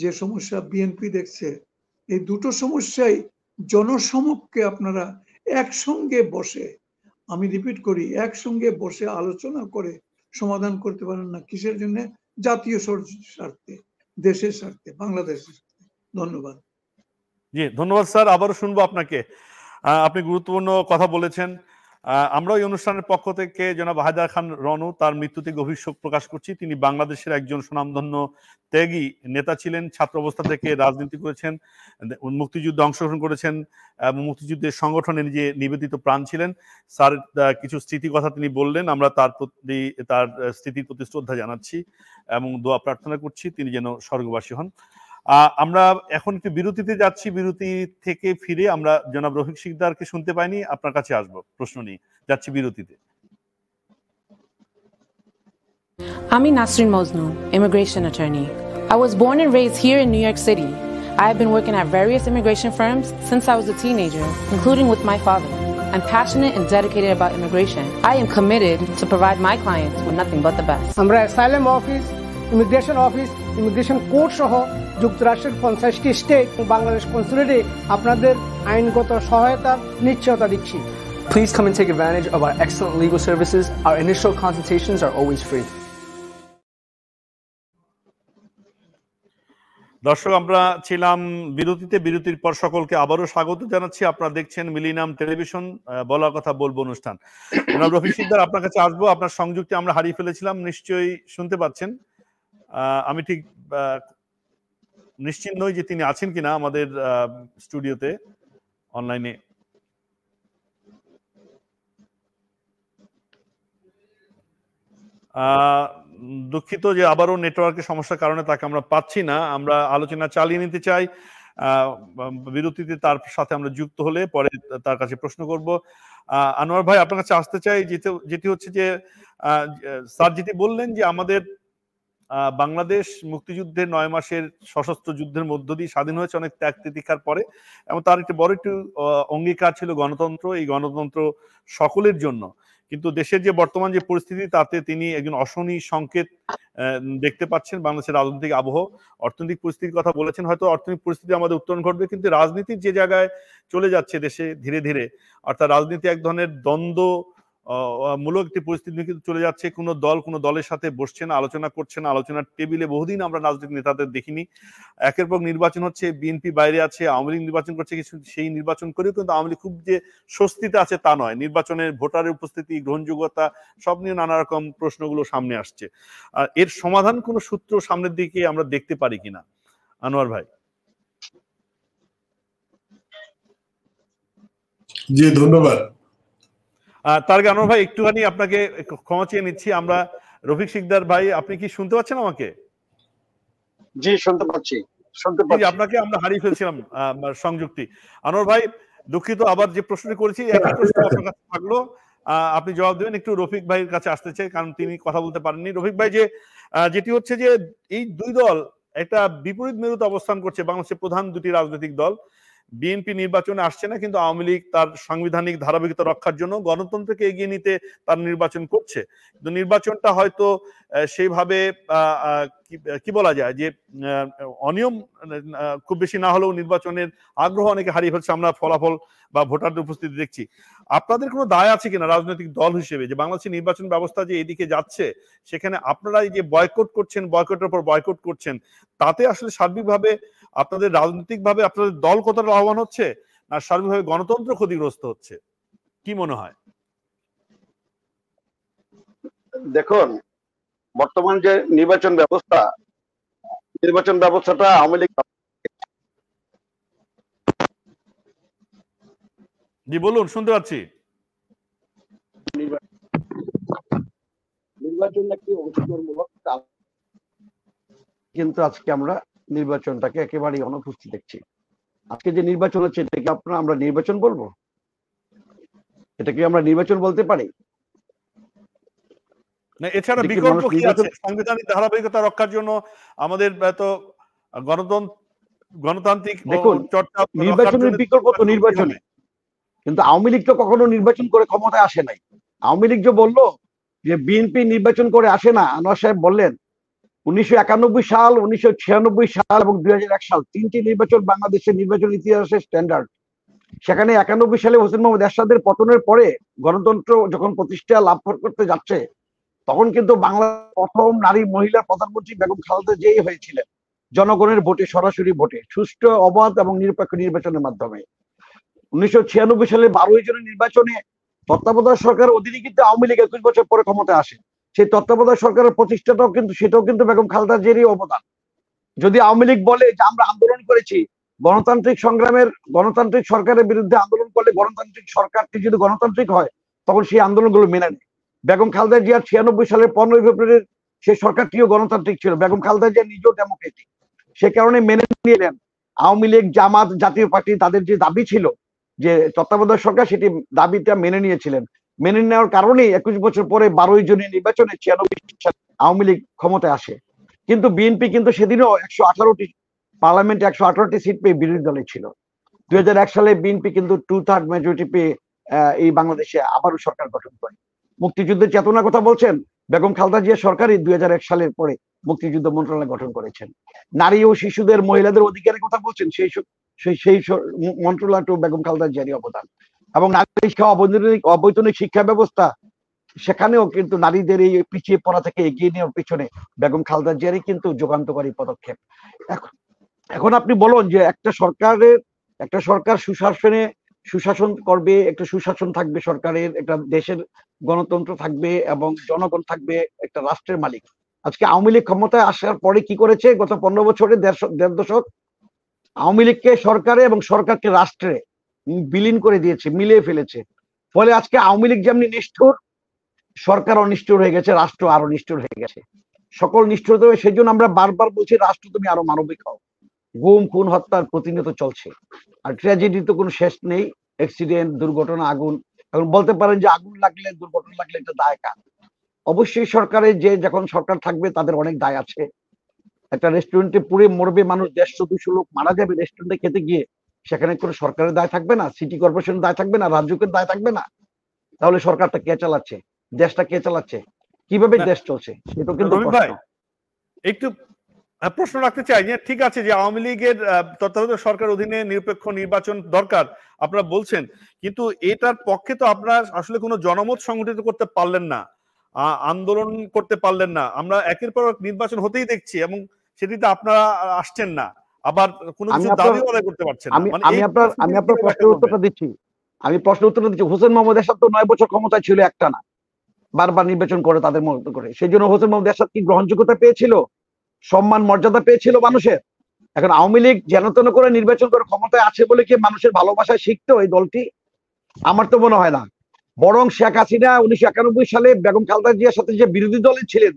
Speaker 4: যে সমস্যা বিএনপি দেখছে, এই দুটো সমস্যাই জনসমক্ষে আপনারা একসঙ্গে বসে, আমি রিপিট করি, একসঙ্গে বসে আলোচনা করে সমাধান করতে পারেন না। কিসের জন্য? জাতীয় স্বার্থে, দেশের স্বার্থে, বাংলাদেশের স্বার্থে। ধন্যবাদ।
Speaker 1: জি ধন্যবাদ স্যার, আবারও শুনবো আপনাকে। আপনি গুরুত্বপূর্ণ কথা বলেছেন। আমরা এই অনুষ্ঠানের পক্ষ থেকে জনাব হায়দার খান রনু তার মৃত্যুতে গভীর শোক প্রকাশ করছি। তিনি বাংলাদেশের একজন সুনামধন্য ত্যাগী নেতা ছিলেন। ছাত্র অবস্থা থেকে রাজনীতি করেছেন, মুক্তিযুদ্ধে অংশগ্রহণ করেছেন এবং মুক্তিযুদ্ধের সংগঠনে নিজে নিবেদিত প্রাণ ছিলেন। স্যার কিছু স্মৃতির কথা তিনি বললেন, আমরা তার প্রতি, তার স্মৃতির প্রতি শ্রদ্ধা জানাচ্ছি এবং দোয়া প্রার্থনা করছি তিনি যেন স্বর্গবাসী হন। আমরা এখন একটু বিরতিতে যাচ্ছি। বিরতি থেকে ফিরে আমরা জনাব রফিক শিকদারকে শুনতে পাইনি, আপনার কাছে আসবো প্রশ্ন নিয়ে। যাচ্ছি বিরতিতে।
Speaker 5: I'm Nasrin Mosnu, immigration attorney. I was born and raised here in New York City. I have been working at various immigration firms since I was a teenager, including with my father. I'm passionate and dedicated about immigration. I am committed to provide my clients with nothing but the best.
Speaker 6: আমরা asylum office, immigration court সহ যুক্তরাষ্ট্রের 50টি state ও বাংলাদেশ কনসুলেটে আপনাদের আইনগত সহায়তার নিশ্চয়তা দিচ্ছি।
Speaker 7: Please come and take advantage of our excellent legal services. Our initial consultations are always free.
Speaker 1: দর্শক আমরা ছিলাম বিরতিতে। বিরতির পর সকলকে আবারও স্বাগত জানাচ্ছি। আপনারা দেখছেন মিলিনিয়াম টেলিভিশন, বলা কথা বলবো অনুষ্ঠান। রফিক শিকদার আপনার কাছে আসবো। আপনার সংযুক্তি আমরা হারিয়ে ফেলেছিলাম, নিশ্চয়ই শুনতে পাচ্ছেন। আমি ঠিক নিশ্চিত নই যে তিনি আছেন কিনা আমাদের স্টুডিওতে অনলাইনে। দুঃখিত যে আবারও নেটওয়ার্কের সমস্যার কারণে তাকে আমরা পাচ্ছি না। আমরা আলোচনা চালিয়ে নিতে চাই। বিরতিতে তার সাথে আমরা যুক্ত হলে পরে তার কাছে প্রশ্ন করব। আনোয়ার ভাই আপনার কাছে আসতে চাই, যেটি হচ্ছে যে স্যার যেটি বললেন যে আমাদের বাংলাদেশ মুক্তিযুদ্ধের 9 মাসের সশস্ত্র যুদ্ধের মধ্য দিয়ে স্বাধীন হয়েছে অনেক ত্যাগ তিতিক্ষার পরে, এবং তার একটি বড় একটু অঙ্গীকার ছিল গণতন্ত্র। এই গণতন্ত্র সকলের জন্য। কিন্তু দেশের যে বর্তমান যে পরিস্থিতি, তাতে তিনি একজন অশনি সংকেত দেখতে পাচ্ছেন। বাংলাদেশের রাজনৈতিক আবহ, অর্থনৈতিক পরিস্থিতির কথা বলেছেন, হয়তো অর্থনৈতিক পরিস্থিতি আমাদের উত্তরণ ঘটবে, কিন্তু রাজনীতির যে জায়গায় চলে যাচ্ছে দেশে ধীরে ধীরে, অর্থাৎ রাজনীতি এক ধরনের দ্বন্দ্ব মূলক একটি পরিস্থিতি কিন্তু চলে যাচ্ছে। কোনো দল কোনো দলের সাথে বসছে না, আলোচনা করছে না। আলোচনার টেবিলে বহুদিন আমরা রাজনৈতিক নেতাদের দেখিনি। একের পর নির্বাচন হচ্ছে, বিএনপি বাইরে আছে, আওয়ামী লীগ নির্বাচন করছে, সেই নির্বাচন করেও কিন্তু আওয়ামী লীগ খুব যে স্বস্তিতে আছে তা নয়। নির্বাচনের ভোটারের উপস্থিতি, গ্রহণযোগ্যতা সব নিয়ে নানা রকম প্রশ্নগুলো সামনে আসছে। আর এর সমাধান কোনো সূত্র সামনের দিকে আমরা দেখতে পারি কিনা, আনোয়ার ভাই?
Speaker 2: জি ধন্যবাদ।
Speaker 1: তার আগে আনোয়ার ভাই একটুখানি আপনাকে ক্ষমা চেয়ে নিচ্ছি। আমরা রফিক শিকদার ভাই, আপনি কি শুনতে পাচ্ছেন আমাকে?
Speaker 3: জি শুনতে পাচ্ছি।
Speaker 1: আপনাকে আমরা হারিয়ে ফেলছিলাম সংযুক্তি। আনোয়ার ভাই দুঃখিত, আবার যে প্রশ্নটি করেছি একই প্রশ্ন আপনার কাছে থাকলো, আপনি জবাব দেবেন। একটু রফিক ভাইয়ের কাছে আসতে চাই, কারণ তিনি কথা বলতে পারেননি। রফিক ভাই, যেটি হচ্ছে যে এই দুই দল একটা বিপরীত মেরুতে অবস্থান করছে। বাংলাদেশের প্রধান দুটি রাজনৈতিক দল, বিএনপি নির্বাচনে আসছে না, কিন্তু আওয়ামী লীগ তার সাংবিধানিক ধারাবাহিকতা রক্ষার জন্য গণতন্ত্রকে এগিয়ে নিতে তার নির্বাচন করছে। কিন্তু নির্বাচনটা হয়তো সেইভাবে কি বলা যায় যে অনিয়ম খুব বেশি না হলেও নির্বাচনের আগ্রহ অনেকে হারিয়ে ফেলছে। আমরা ফলাফল বা ভোটারদের উপস্থিতি দেখছি। আপনাদের কোনো দায় আছে কিনা রাজনৈতিক দল হিসেবে, যে বাংলাদেশের নির্বাচন ব্যবস্থা যে এদিকে যাচ্ছে, সেখানে আপনারা এই যে বয়কট করছেন, বয়কটের পর বয়কট করছেন, তাতে আসলে সার্বিকভাবে আপনাদের রাজনৈতিকভাবে আপনাদের দল কতটা লাভবান হচ্ছে, না সার্বিকভাবে গণতন্ত্র ক্ষতিগ্রস্ত হচ্ছে, কি মনে হয়?
Speaker 3: দেখুন, বর্তমান যে নির্বাচন ব্যবস্থাটা আওয়ামী লীগ।
Speaker 1: জি বলুন, শুনতে পাচ্ছি।
Speaker 3: নির্বাচন একটি অংশগ্রহণমূলক, কিন্তু আজকে আমরা নির্বাচনটাকে একেবারেই অনুপস্থিত দেখছি। আজকে যে নির্বাচন হচ্ছে এটাকে আমরা নির্বাচন বলবো? এটা কি আমরা নির্বাচন বলতে পারি?
Speaker 1: না, এছাড়া বিকল্প কি আছে? সাংবিধানিক ধারাবাহিকতা রক্ষার জন্য আমাদের তো গণতান্ত্রিক
Speaker 3: চর্চা, নির্বাচনের বিকল্প তো নির্বাচনে, কিন্তু আওয়ামী লীগ তো কখনো নির্বাচন করে ক্ষমতায় আসে নাই। আওয়ামী লীগ যে বললো যে বিএনপি নির্বাচন করে আসে না, আনোয়ার সাহেব বললেন 1991 সাল, 1996 সাল এবং 2001 সাল 3টি নির্বাচন বাংলাদেশের নির্বাচন ইতিহাসের স্ট্যান্ডার্ড। সেখানে 91 সালে হোসেন মোহাম্মদ এরশাদের পতনের পরে গণতন্ত্র যখন প্রতিষ্ঠা লাভ করতে যাচ্ছে, তখন কিন্তু বাংলার প্রথম নারী মহিলা প্রধানমন্ত্রী বেগম খালেদা জিয়া হয়েছিলেন জনগণের ভোটে, সরাসরি ভোটে, সুষ্ঠু, অবাধ এবং নিরপেক্ষ নির্বাচনের মাধ্যমে। 1996 সালে 12 জনের নির্বাচনে তত্ত্বাবধায়ক সরকারের অধীনে কিন্তু আওয়ামী লীগ 21 বছর পরে ক্ষমতায় আসে। সেই তত্ত্বাবধায়ক সরকারের প্রতিষ্ঠাটাও কিন্তু সেটাও কিন্তু বেগম খালেদা জিয়ারই অবদান। যদি আওয়ামী লীগ বলে যে আমরা আন্দোলন করেছি, গণতান্ত্রিক সংগ্রামের, গণতান্ত্রিক সরকারের বিরুদ্ধে আন্দোলন করলে গণতান্ত্রিক সরকারটি যদি গণতান্ত্রিক হয় তখন সেই আন্দোলনগুলো মেনে নেয়। বেগম খালেদা জিয়ার 96 সালের 15 ফেব্রুয়ারির সেই সরকারটিও গণতান্ত্রিক ছিল। বেগম খালেদা জিয়া নিজেও ডেমোক্রেটিক, সে কারণে মেনে নিলেন। আওয়ামী লীগ, জামাত, জাতীয় পার্টি তাদের যে দাবি ছিল যে তত্ত্বাবধায়ক সরকার, সেটি দাবিটা মেনে নিয়েছিলেন। মেনে নেওয়ার কারণেই 21 বছর পরে 12 জনের নির্বাচনে 96 সালে আওয়ামী লীগ ক্ষমতায় আসে। কিন্তু বিএনপি কিন্তু সেদিনও 118টি পার্লামেন্টে 118টি সিট পেয়ে বিরোধী দলে ছিল। 2001 সালে বিএনপি কিন্তু 2/3 মেজরিটি পেয়ে এই বাংলাদেশে আবারও সরকার গঠন করে। মুক্তিযুদ্ধের চেতনার কথা বলছেন, বেগম খালেদা জিয়া সরকারই 2001 সালের পরে মুক্তিযুদ্ধ মন্ত্রণালয় গঠন করেছেন। নারী ও শিশুদের, মহিলাদের অধিকারের কথা বলছেন, সেই মন্ত্রণালয়টা বেগম খালেদা জিয়ারই অবদান। এবং নারী শিক্ষা, অবৈতনিক শিক্ষা ব্যবস্থা, সেখানেও কিন্তু নারীদের এই পিছিয়ে পড়া থেকে এগিয়ে নেওয়ার পিছনে বেগম খালেদা জিয়ারই কিন্তু যুগান্তকারী পদক্ষেপ। এখন আপনি বলুন যে একটা সরকার সুশাসন করবে, একটা সুশাসন থাকবে সরকারের, একটা দেশের গণতন্ত্র থাকবে এবং জনগণ থাকবে, একটা রাষ্ট্রের মালিক। আজকে আওয়ামী লীগ ক্ষমতায় আসার পরে কি করেছে? গত 15 বছরে, দেড় দশক আওয়ামী লীগকে সরকারে এবং সরকারকে রাষ্ট্রে বিলীন করে দিয়েছে, মিলিয়ে ফেলেছে। ফলে আজকে আওয়ামী লীগ যেমনি নিষ্ঠুর, সরকার অনিষ্ঠুর হয়ে গেছে, রাষ্ট্র আরো নিষ্ঠুর হয়ে গেছে। সকল নিষ্ঠুর হয়ে, সেই জন্য আমরা বারবার বলছি রাষ্ট্র তুমি আরো মানবিক হও। গুম, খুন, হত্যার প্রতিনিয়ত চলছে, আর ট্র্যাজেডি তো কোনো শেষ নেই। অ্যাক্সিডেন্ট, দুর্ঘটনা, আগুন। এখন বলতে পারেন যে আগুন লাগলে, দুর্ঘটনা লাগলে এটা দায় কার? অবশ্যই সরকারের, যে যখন সরকার থাকবে তাদের অনেক দায় আছে। একটা রেস্টুরেন্টে পুড়ে মরবে মানুষ, 150-200 লোক মারা যাবে রেস্টুরেন্টে খেতে গিয়ে, সেখানে কোনো সরকারের দায় থাকবে না? সিটি কর্পোরেশনের দায় থাকবে না? রাজ্যের দায় থাকবে না? তাহলে সরকারটা কে চালাচ্ছে? দেশটা কে চালাচ্ছে? কিভাবে দেশ চলছে? সেটা কিন্তু
Speaker 1: একটু প্রশ্ন রাখতে চাই যে ঠিক আছে যে আওয়ামী লীগের তত্ত্বাবধায়ক সরকার অধীনে নিরপেক্ষ নির্বাচন দরকার আপনারা বলছেন, কিন্তু এটার পক্ষে তো আপনারা আসলে কোনো জনমত সংগঠিত করতে পারলেন না, আন্দোলন করতে পারলেন না। আমরা একের পর নির্বাচন হতেই দেখছি এবং সেটিতে আপনারা আসছেন না, আবার কোনো কিছু দাবিও আদায় করতে পারছেন না।
Speaker 3: আমি আপনার প্রশ্নের উত্তরটা দিচ্ছি। হোসেন মোহাম্মদ এরশাদ তো 9 বছর ক্ষমতায় ছিল একটানা, বারবার নির্বাচন করে তাদের মতো করে। সেই জন্য হোসেন মোহাম্মদ এরশাদ কি গ্রহণযোগ্যতা পেয়েছিল? সম্মান, মর্যাদা পেয়েছিল মানুষের? এখন আওয়ামী লীগ যেন তেন করে নির্বাচন করে ক্ষমতায় আছে বলে কি মানুষের ভালোবাসায় শিখতো এই দলটি? আমার তো মনে হয় না। বরং শেখ হাসিনা 1991 সালে বেগম খালেদা জিয়ার সাথে যে বিরোধী দলে ছিলেন,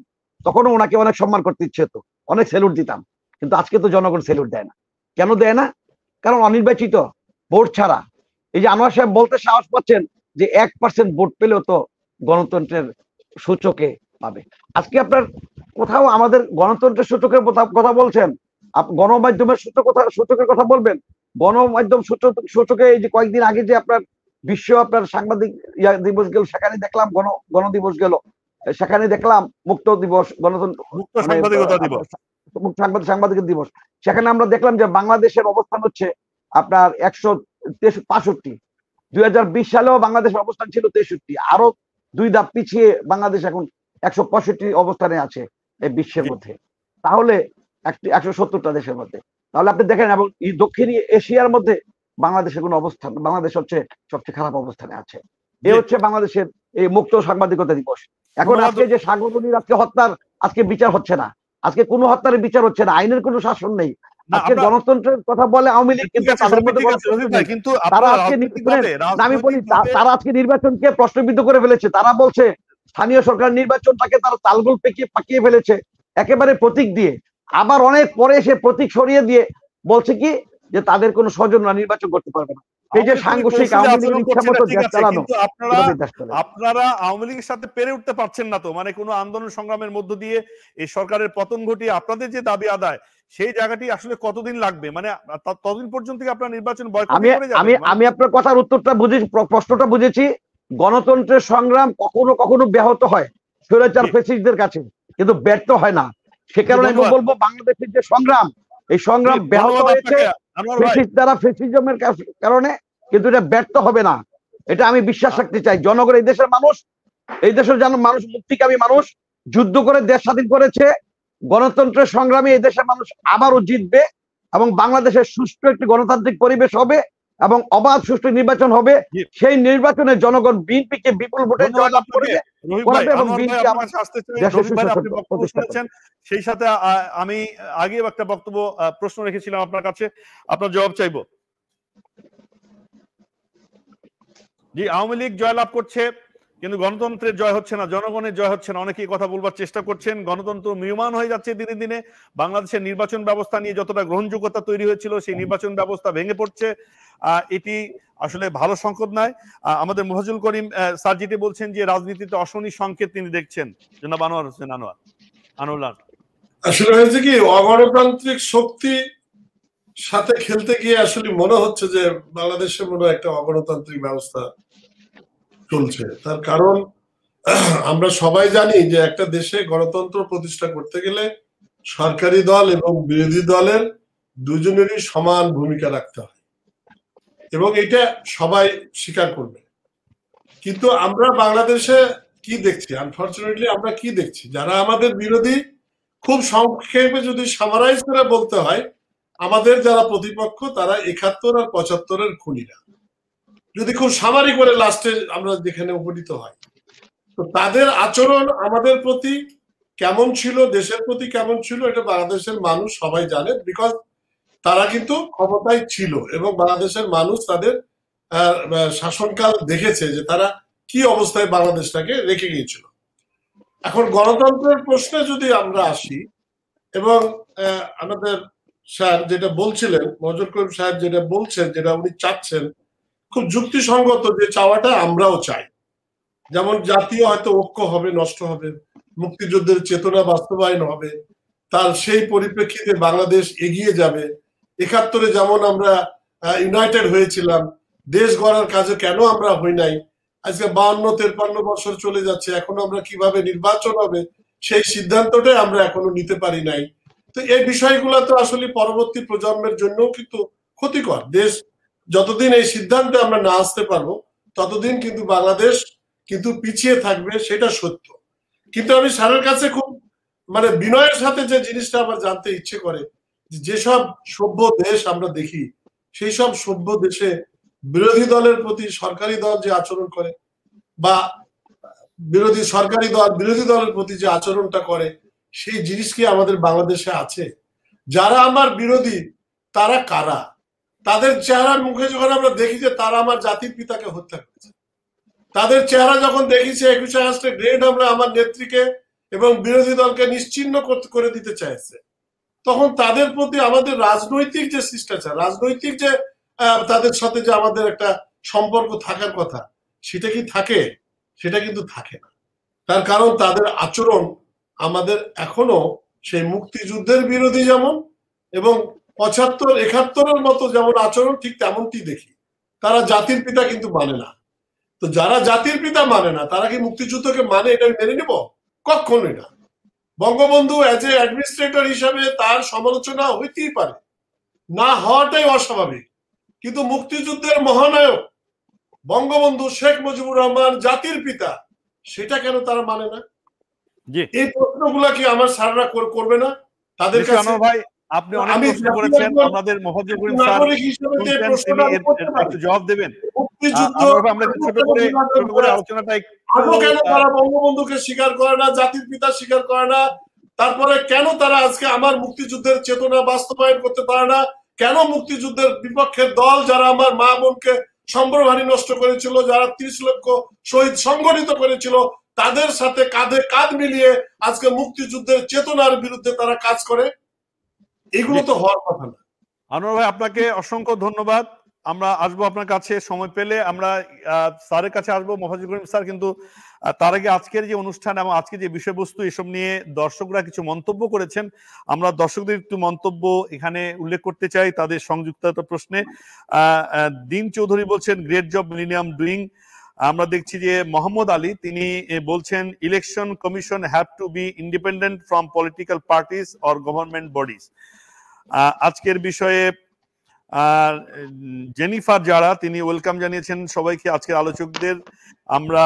Speaker 3: তখনও ওনাকে অনেক সম্মান করতে ইচ্ছে হতো, অনেক স্যালুট দিতাম। কিন্তু আজকে তো জনগণ স্যালুট দেয় না। কেন দেয় না? কারণ অনির্বাচিত, ভোট ছাড়া। এই যে আনোয়ার সাহেব বলতে সাহস পাচ্ছেন যে 1% ভোট পেলেও তো গণতন্ত্রের সূচকে পাবে। আজকে আপনার কোথাও আমাদের গণতন্ত্রের সূচকের কথা বলছেন, গণমাধ্যমের সূচকের কথা বলবেন। গণমাধ্যম সূচকে এই যে কয়েকদিন আগে যে আপনার বিশ্ব আপনার সাংবাদিক দিবস গেল, সেখানে দেখলাম গণ দিবস গেল, সেখানে দেখলাম মুক্ত দিবস, গণতন্ত্র সাংবাদিক দিবস। সেখানে আমরা দেখলাম যে বাংলাদেশের অবস্থান হচ্ছে আপনার 165। 2020 সালেও বাংলাদেশের অবস্থান ছিল 63, আরো 2 ধাপ পিছিয়ে বাংলাদেশ এখন 165 অবস্থানে আছে এই বিশ্বের মধ্যে। তাহলে 170টা দেশের মধ্যে। তাহলে আপনি দেখেন, এবং দক্ষিণ এশিয়ার মধ্যে বাংলাদেশের কোন অবস্থান, বাংলাদেশ হচ্ছে সবচেয়ে খারাপ অবস্থানে আছে। এ হচ্ছে বাংলাদেশের এই মুক্ত সাংবাদিকতা দিবস। এখন আজকে যে সাগরনীর আজকে হত্যার আজকে বিচার হচ্ছে না, আজকে কোনো হত্যার বিচার হচ্ছে না, আইনের কোনো শাসন নেই। আজকে গণতন্ত্রের কথা বলে আওয়ামী লীগ, কিন্তু তারা আজকে নির্বাচনকে প্রশ্নবিদ্ধ করে ফেলেছে। তারা বলছে স্থানীয় সরকার নির্বাচনটাকে তারা তালগোল পাকিয়ে ফেলেছে একেবারে প্রতীক দিয়ে। আবার অনেক পরে এসে প্রতীক সরিয়ে দিয়ে বলছে কি যে তাদের কোনো স্বজনরা নির্বাচন করতে পারবে না। এই যে সাংঘর্ষিক আওয়ামী লীগের ইচ্ছা মতো দেশ চালানো,
Speaker 1: আপনারা আওয়ামী লীগের সাথে পেরে উঠতে পারছেন না তো, মানে কোনো আন্দোলন সংগ্রামের মধ্য দিয়ে এই সরকারের পতন ঘটিয়ে আপনাদের যে দাবি আদায় সেই জায়গাটি আসলে কতদিন লাগবে, মানে ততদিন পর্যন্ত কি আপনারা নির্বাচন বয়কট করে যাবেন?
Speaker 3: আমি আপনার কথার উত্তরটা বুঝেছি, প্রশ্নটা বুঝেছি। গণতন্ত্রের সংগ্রাম কখনো কখনো ব্যাহত হয় স্বৈরাচার ফ্যাসিস্টদের কাছে, কিন্তু ব্যর্থ হয় না। সে কারণে আমি বলবো বাংলাদেশের যে সংগ্রাম, এই সংগ্রাম ব্যাহত হয়েছে ফ্যাসিস্ট দ্বারা, ফ্যাসিজমের কারণে, কিন্তু এটা ব্যর্থ হবে না, এটা আমি বিশ্বাস রাখতে চাই। জনগণ, এই দেশের মানুষ, এই দেশের মানুষ মুক্তিকামী মানুষ, যুদ্ধ করে দেশ স্বাধীন করেছে। গণতন্ত্রের সংগ্রামে এই দেশের মানুষ আবারও জিতবে এবং বাংলাদেশের সুষ্ঠু একটি গণতান্ত্রিক পরিবেশ হবে এবং অবাধ সুষ্ঠু নির্বাচন হবে। সেই নির্বাচনে জনগণ বিএনপিকে বিপুল ভোটে জয়লাভ করবে এবং বিএনপি আমার
Speaker 1: সেই সাথে আমি আগে একটা বক্তব্য প্রশ্ন রেখেছিলাম আপনার কাছে, আপনার জবাব চাইবো। জি, আওয়ামী লীগ জয়লাভ করছে কিন্তু গণতন্ত্রের জয় হচ্ছে না, জনগণের জয় হচ্ছে না। অনেকেই কথা বলবার চেষ্টা করছেন, গণতন্ত্র ম্রিয়মাণ হয়ে যাচ্ছে দিনে দিনে। বাংলাদেশের নির্বাচন ব্যবস্থা নিয়ে যতটা গ্রহণযোগ্যতা তৈরি হয়েছিল সেই নির্বাচন ব্যবস্থা ভেঙে পড়ছে। এটি আসলে ভালো সংকেত নয়। আমাদের মুফাজ্জল করিম স্যার যেটি বলছেন যে রাজনীতিতে অশনি সংকেত তিনি দেখছেন, জনাব আনোয়ার হোসেন আনোয়ার।
Speaker 2: আসলে হয়েছে কি, অগণতান্ত্রিক শক্তি সাথে খেলতে গিয়ে আসলে মনে হচ্ছে যে বাংলাদেশে মনে একটা অগণতান্ত্রিক ব্যবস্থা চলছে। তার কারণ আমরা সবাই জানি যে একটা দেশে গণতন্ত্র প্রতিষ্ঠা করতে গেলে সরকারি দল এবং বিরোধী দলের দুজনেরই সমান ভূমিকা রাখতে হয় এবং এটা সবাই স্বীকার করবে। কিন্তু আমরা বাংলাদেশে কি দেখছি, আনফরচুনেটলি আমরা কি দেখছি, যারা আমাদের বিরোধী, খুব সংক্ষেপে যদি সামারাইজ করে বলতে হয়, আমাদের যারা প্রতিপক্ষ তারা ৭১ আর ৭৫-এর খুনিরা, যদি খুব সামারি করে লাস্টে আমরা যেখানে উপনীত হয়। তো তাদের আচরণ আমাদের প্রতি কেমন ছিল, দেশের প্রতি কেমন ছিল, এটা বাংলাদেশের মানুষ সবাই জানে, বিকজ তারা কিন্তু ক্ষমতায় ছিল এবং বাংলাদেশের মানুষ তাদের শাসনকাল দেখেছে যে তারা কি অবস্থায় বাংলাদেশটাকে রেখে গিয়েছিল। এখন গণতন্ত্রের প্রশ্নে যদি আমরা আসি, এবং আমাদের স্যার যেটা বলছিলেন, মজুর করিম সাহেব যেটা বলছেন, যেটা উনি চাচ্ছেন, খুব যুক্তিসঙ্গত যে চাওয়াটা আমরাও চাই। যেমন জাতীয় হয়তো ঐক্য হবে, নষ্ট হবে, মুক্তিযুদ্ধের চেতনা বাস্তবায়ন হবে, তার সেই পরিপ্রেক্ষিতে বাংলাদেশ এগিয়ে যাবে। ৭১-এ যেমন আমরা ইউনাইটেড হয়েছিলাম, দেশ গড়ার কাজে কেন আমরা হই নাই, আজকে ৫২-৫৩ বছর চলে যাচ্ছে, এখন আমরা কিভাবে নির্বাচন হবে সেই সিদ্ধান্তটাই আমরা এখনো নিতে পারি নাই। তো এই বিষয়গুলো তো আসলে পরবর্তী প্রজন্মের জন্য কিন্তু ক্ষতিকর। দেশ যতদিন এই সিদ্ধান্তে আমরা না আসতে পারবো ততদিন কিন্তু বাংলাদেশ কিন্তু পিছিয়ে থাকবে, সেটা সত্য। কিন্তু আমি স্যারের কাছে খুব বিনয়ের সাথে যে জিনিসটা আমার জানতে ইচ্ছে করে, যেসব সভ্য দেশ আমরা দেখি, সেই সব সভ্য দেশে বিরোধী দলের প্রতি সরকারি দল যে আচরণ করে, বা সরকারি দল বিরোধী দলের প্রতি যে আচরণটা করে, সেই জিনিস কি আমাদের বাংলাদেশে আছে? যারা আমার বিরোধী তারা কারা? তাদের চেহারার মুখে যখন আমরা দেখি যে তারা আমার জাতির পিতাকে হত্যা করেছে, তাদের চেহারা যখন দেখি যে ২১শে আগস্টে গ্রেনেড হামলা আমার নেত্রীকে এবং বিরোধী দলকে নিশ্চিহ্ন করে দিতে চাইছে, তখন তাদের প্রতি আমাদের রাজনৈতিক যে শিষ্টাচার, রাজনৈতিক যে তাদের সাথে যে আমাদের একটা সম্পর্ক থাকার কথা, সেটা কি থাকে? সেটা কিন্তু থাকে না। তার কারণ তাদের আচরণ আমাদের এখনো সেই মুক্তিযুদ্ধের বিরোধী যেমন, এবং ৭৫-৭১-এর মতো যেমন আচরণ, ঠিক তেমনটি দেখি। তারা জাতির পিতা কিন্তু মানে না। তো যারা জাতির পিতা মানে না, তারা কি মুক্তিযুদ্ধকে মানে, এটা মেনে নেব? কখনোই না। বঙ্গবন্ধু অ্যাজ এ অ্যাডমিনিস্ট্রেটর হিসাবে তার সমালোচনা হইতেই পারে, না হওয়াটাই অস্বাভাবিক, কিন্তু মুক্তিযুদ্ধের মহানায়ক বঙ্গবন্ধু শেখ মুজিবুর রহমান জাতির পিতা, সেটা কেন তারা মানে না? এই প্রশ্নগুলা কি আমার স্যাররা করবে না? তাদের কাছে
Speaker 1: ভাই আপনি অনেক প্রশ্ন করেছেন, আমাদের মুফাজ্জল করিম স্যার একটু জবাব দেবেন। আমরা ছোট করে আলোচনাটা
Speaker 2: কেন তারা বঙ্গবন্ধুকে স্বীকার করে না, জাতির পিতা স্বীকার করে না? তারপরে কেন তারা আজকে আমার মুক্তিযুদ্ধের চেতনা বাস্তবায়ন করতে পারে না? কেন মুক্তিযুদ্ধের বিপক্ষের দল, যারা আমার মা বোনকে সম্ভ্রমহানি নষ্ট করেছিল, যারা ৩০ লক্ষ শহীদ সংগঠিত করেছিল, তাদের সাথে কাঁধে কাঁধ মিলিয়ে আজকে মুক্তিযুদ্ধের চেতনার বিরুদ্ধে তারা কাজ করে? এগুলো তো হওয়ার কথা না।
Speaker 1: আনোয়ার ভাই, আপনাকে অসংখ্য ধন্যবাদ। আমরা আসবো আপনার কাছে, সময় পেলে আমরা স্যারের কাছে আসবো, মোফাজ্জল করিম স্যার। কিন্তু তার আগে আজকের যে অনুষ্ঠান এবং আজকে যে বিষয়বস্তু, এসব নিয়ে দর্শকরা কিছু মন্তব্য করেছেন। আমরা দর্শকদের একটু মন্তব্য এখানে উল্লেখ করতে চাই তাদের সংযুক্ততা প্রশ্নে। দিন চৌধুরী বলছেন, গ্রেট জব মিলেনিয়াম ডুইং। আমরা দেখছি যে মোহাম্মদ আলী তিনি বলছেন, election commission have to B independent from political parties or government bodies. আজকের বিষয়ে জেনিফার যারা, তিনি ওয়েলকাম জানিয়েছেন সবাইকে, আজকের আলোচকদের। আমরা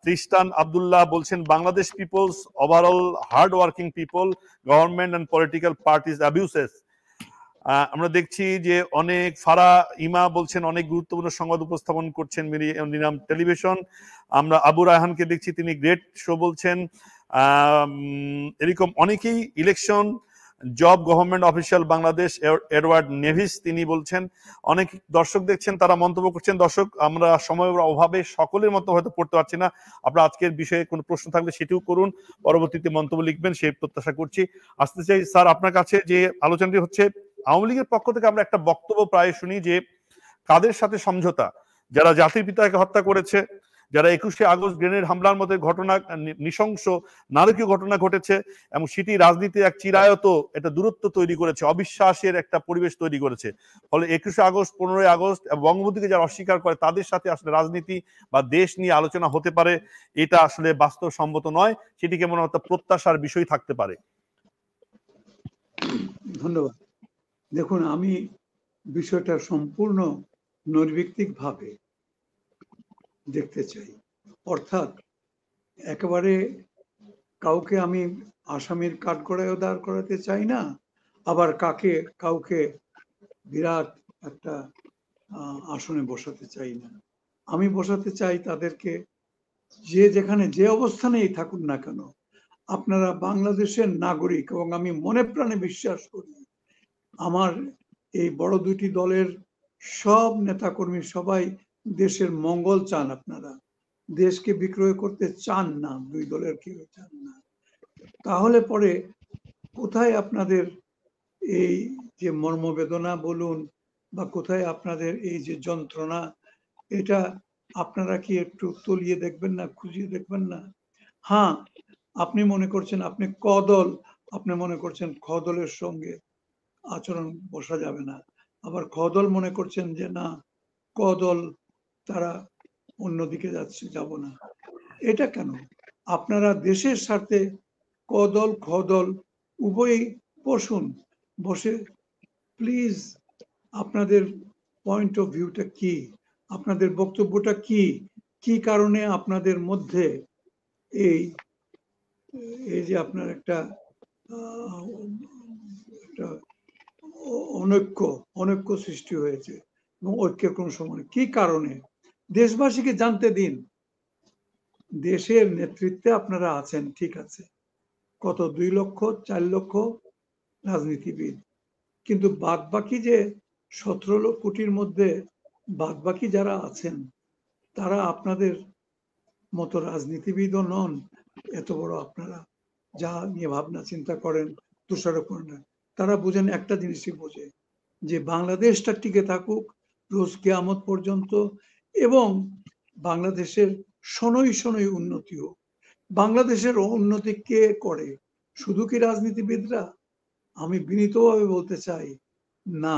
Speaker 1: তৃষ্টান আব্দুল্লাহ বলছেন, Bangladesh peoples overall hard working people, government and political parties abuses. আমরা দেখছি যে অনেক ফারা ইমা বলছেন, অনেক গুরুত্বপূর্ণ সংবাদ উপস্থাপন করছেন মিলেনিয়াম টেলিভিশন। আমরা আবু রায়হানকে দেখছি, তিনি গ্রেট শো বলছেন। এরকম অনেকেই, election job government official Bangladesh, Edward Nevis তিনি বলছেন। অনেক দর্শক দেখছেন, তারা মন্তব্য করছেন। দর্শক, আমরা সময়ের অভাবে সকলের মতো হয়তো পড়তে পারছি না। আপনারা আজকের বিষয়ে কোনো প্রশ্ন থাকলে সেটিও করুন, পরবর্তীতে মন্তব্য লিখবেন, সেই প্রত্যাশা করছি। আসতে চাই স্যার আপনার কাছে, যে আলোচনাটি হচ্ছে আওয়ামী লীগের পক্ষ থেকে আমরা একটা বক্তব্য প্রায় শুনি যে কাদের সাথে সমঝোতা, যারা জাতির পিতাকে হত্যা করেছে, যারা 21শে আগস্ট গ্রেনেড হামলার মতো ঘটনা, নৃশংস নারকীয় ঘটনা ঘটেছে, এবং সেটি রাজনীতির এক চিরায়ত একটা দূরত্ব তৈরি করেছে, অবিশ্বাসের একটা পরিবেশ তৈরি করেছে। ফলে 21শে আগস্ট, 15ই আগস্ট বঙ্গবন্ধুকে যারা অস্বীকার করে, তাদের সাথে আসলে রাজনীতি বা দেশ নিয়ে আলোচনা হতে পারে, এটা আসলে বাস্তবসম্মত নয়। সেটি কেমন একটা প্রত্যাশার বিষয় থাকতে পারে।
Speaker 4: ধন্যবাদ। দেখুন, আমি বিষয়টা সম্পূর্ণ নৈর্ব্যক্তিক ভাবে দেখতে চাই। অর্থাৎ একেবারে কাউকে আমি আসামির কাঠগড়ায়ও দাঁড় করাতে চাই না, আবার কাউকে বিরাট একটা আসনে বসাতে চাই না। আমি বসাতে চাই তাদেরকে, যে যেখানে যে অবস্থানেই থাকুন না কেন, আপনারা বাংলাদেশের নাগরিক। এবং আমি মনে প্রাণে বিশ্বাস করি, আমার এই বড় দুটি দলের সব নেতাকর্মী সবাই দেশের মঙ্গল চান। আপনারা দেশকে বিক্রয় করতে চান না, দুই দলের কেউ চান না। তাহলে পরে কোথায় আপনাদের এই যে মর্মবেদনা বলুন, বা কোথায় আপনাদের এই যে যন্ত্রণা, এটা আপনারা কি একটু তলিয়ে দেখবেন না, খুঁজিয়ে দেখবেন না? হ্যাঁ, আপনি মনে করছেন আপনি কদল, আপনি মনে করছেন খদলের সঙ্গে আচরণ বসা যাবে না, আবার খদল মনে করছেন যে না, কদল তারা অন্যদিকে যাচ্ছে, যাব না। এটা কেন? আপনারা দেশের স্বার্থে কদল খদল উভয়ই বসুন, বসে প্লিজ আপনাদের পয়েন্ট অফ ভিউটা কি, আপনাদের বক্তব্যটা কি, কি কারণে আপনাদের মধ্যে এই যে আপনার একটা অনৈক্য সৃষ্টি হয়েছে, এবং ঐক্যের কোন সময় কি কারণে দেশবাসীকে জানতে দিন। দেশের নেতৃত্বে আপনারা আছেন, ঠিক আছে, কত 2 লক্ষ 4 লক্ষ রাজনীতিবিদ, কিন্তু বাদ বাকি যে 17 কোটির মধ্যে বাদ বাকি যারা আছেন, তারা আপনাদের মতো রাজনীতিবিদও নন। এত বড় আপনারা যা নিয়ে ভাবনা চিন্তা করেন, দোষারোপ করেন, তারা বুঝেন একটা জিনিসই বোঝে, যে বাংলাদেশটা টিকে থাকুক রোজ কিয়ামত পর্যন্ত, এবং বাংলাদেশের শনৈ শনৈ উন্নতি হোক। বাংলাদেশের উন্নতি কে করে? শুধু কি রাজনীতিবিদরা? আমি বিনীতভাবে বলতে চাই, না,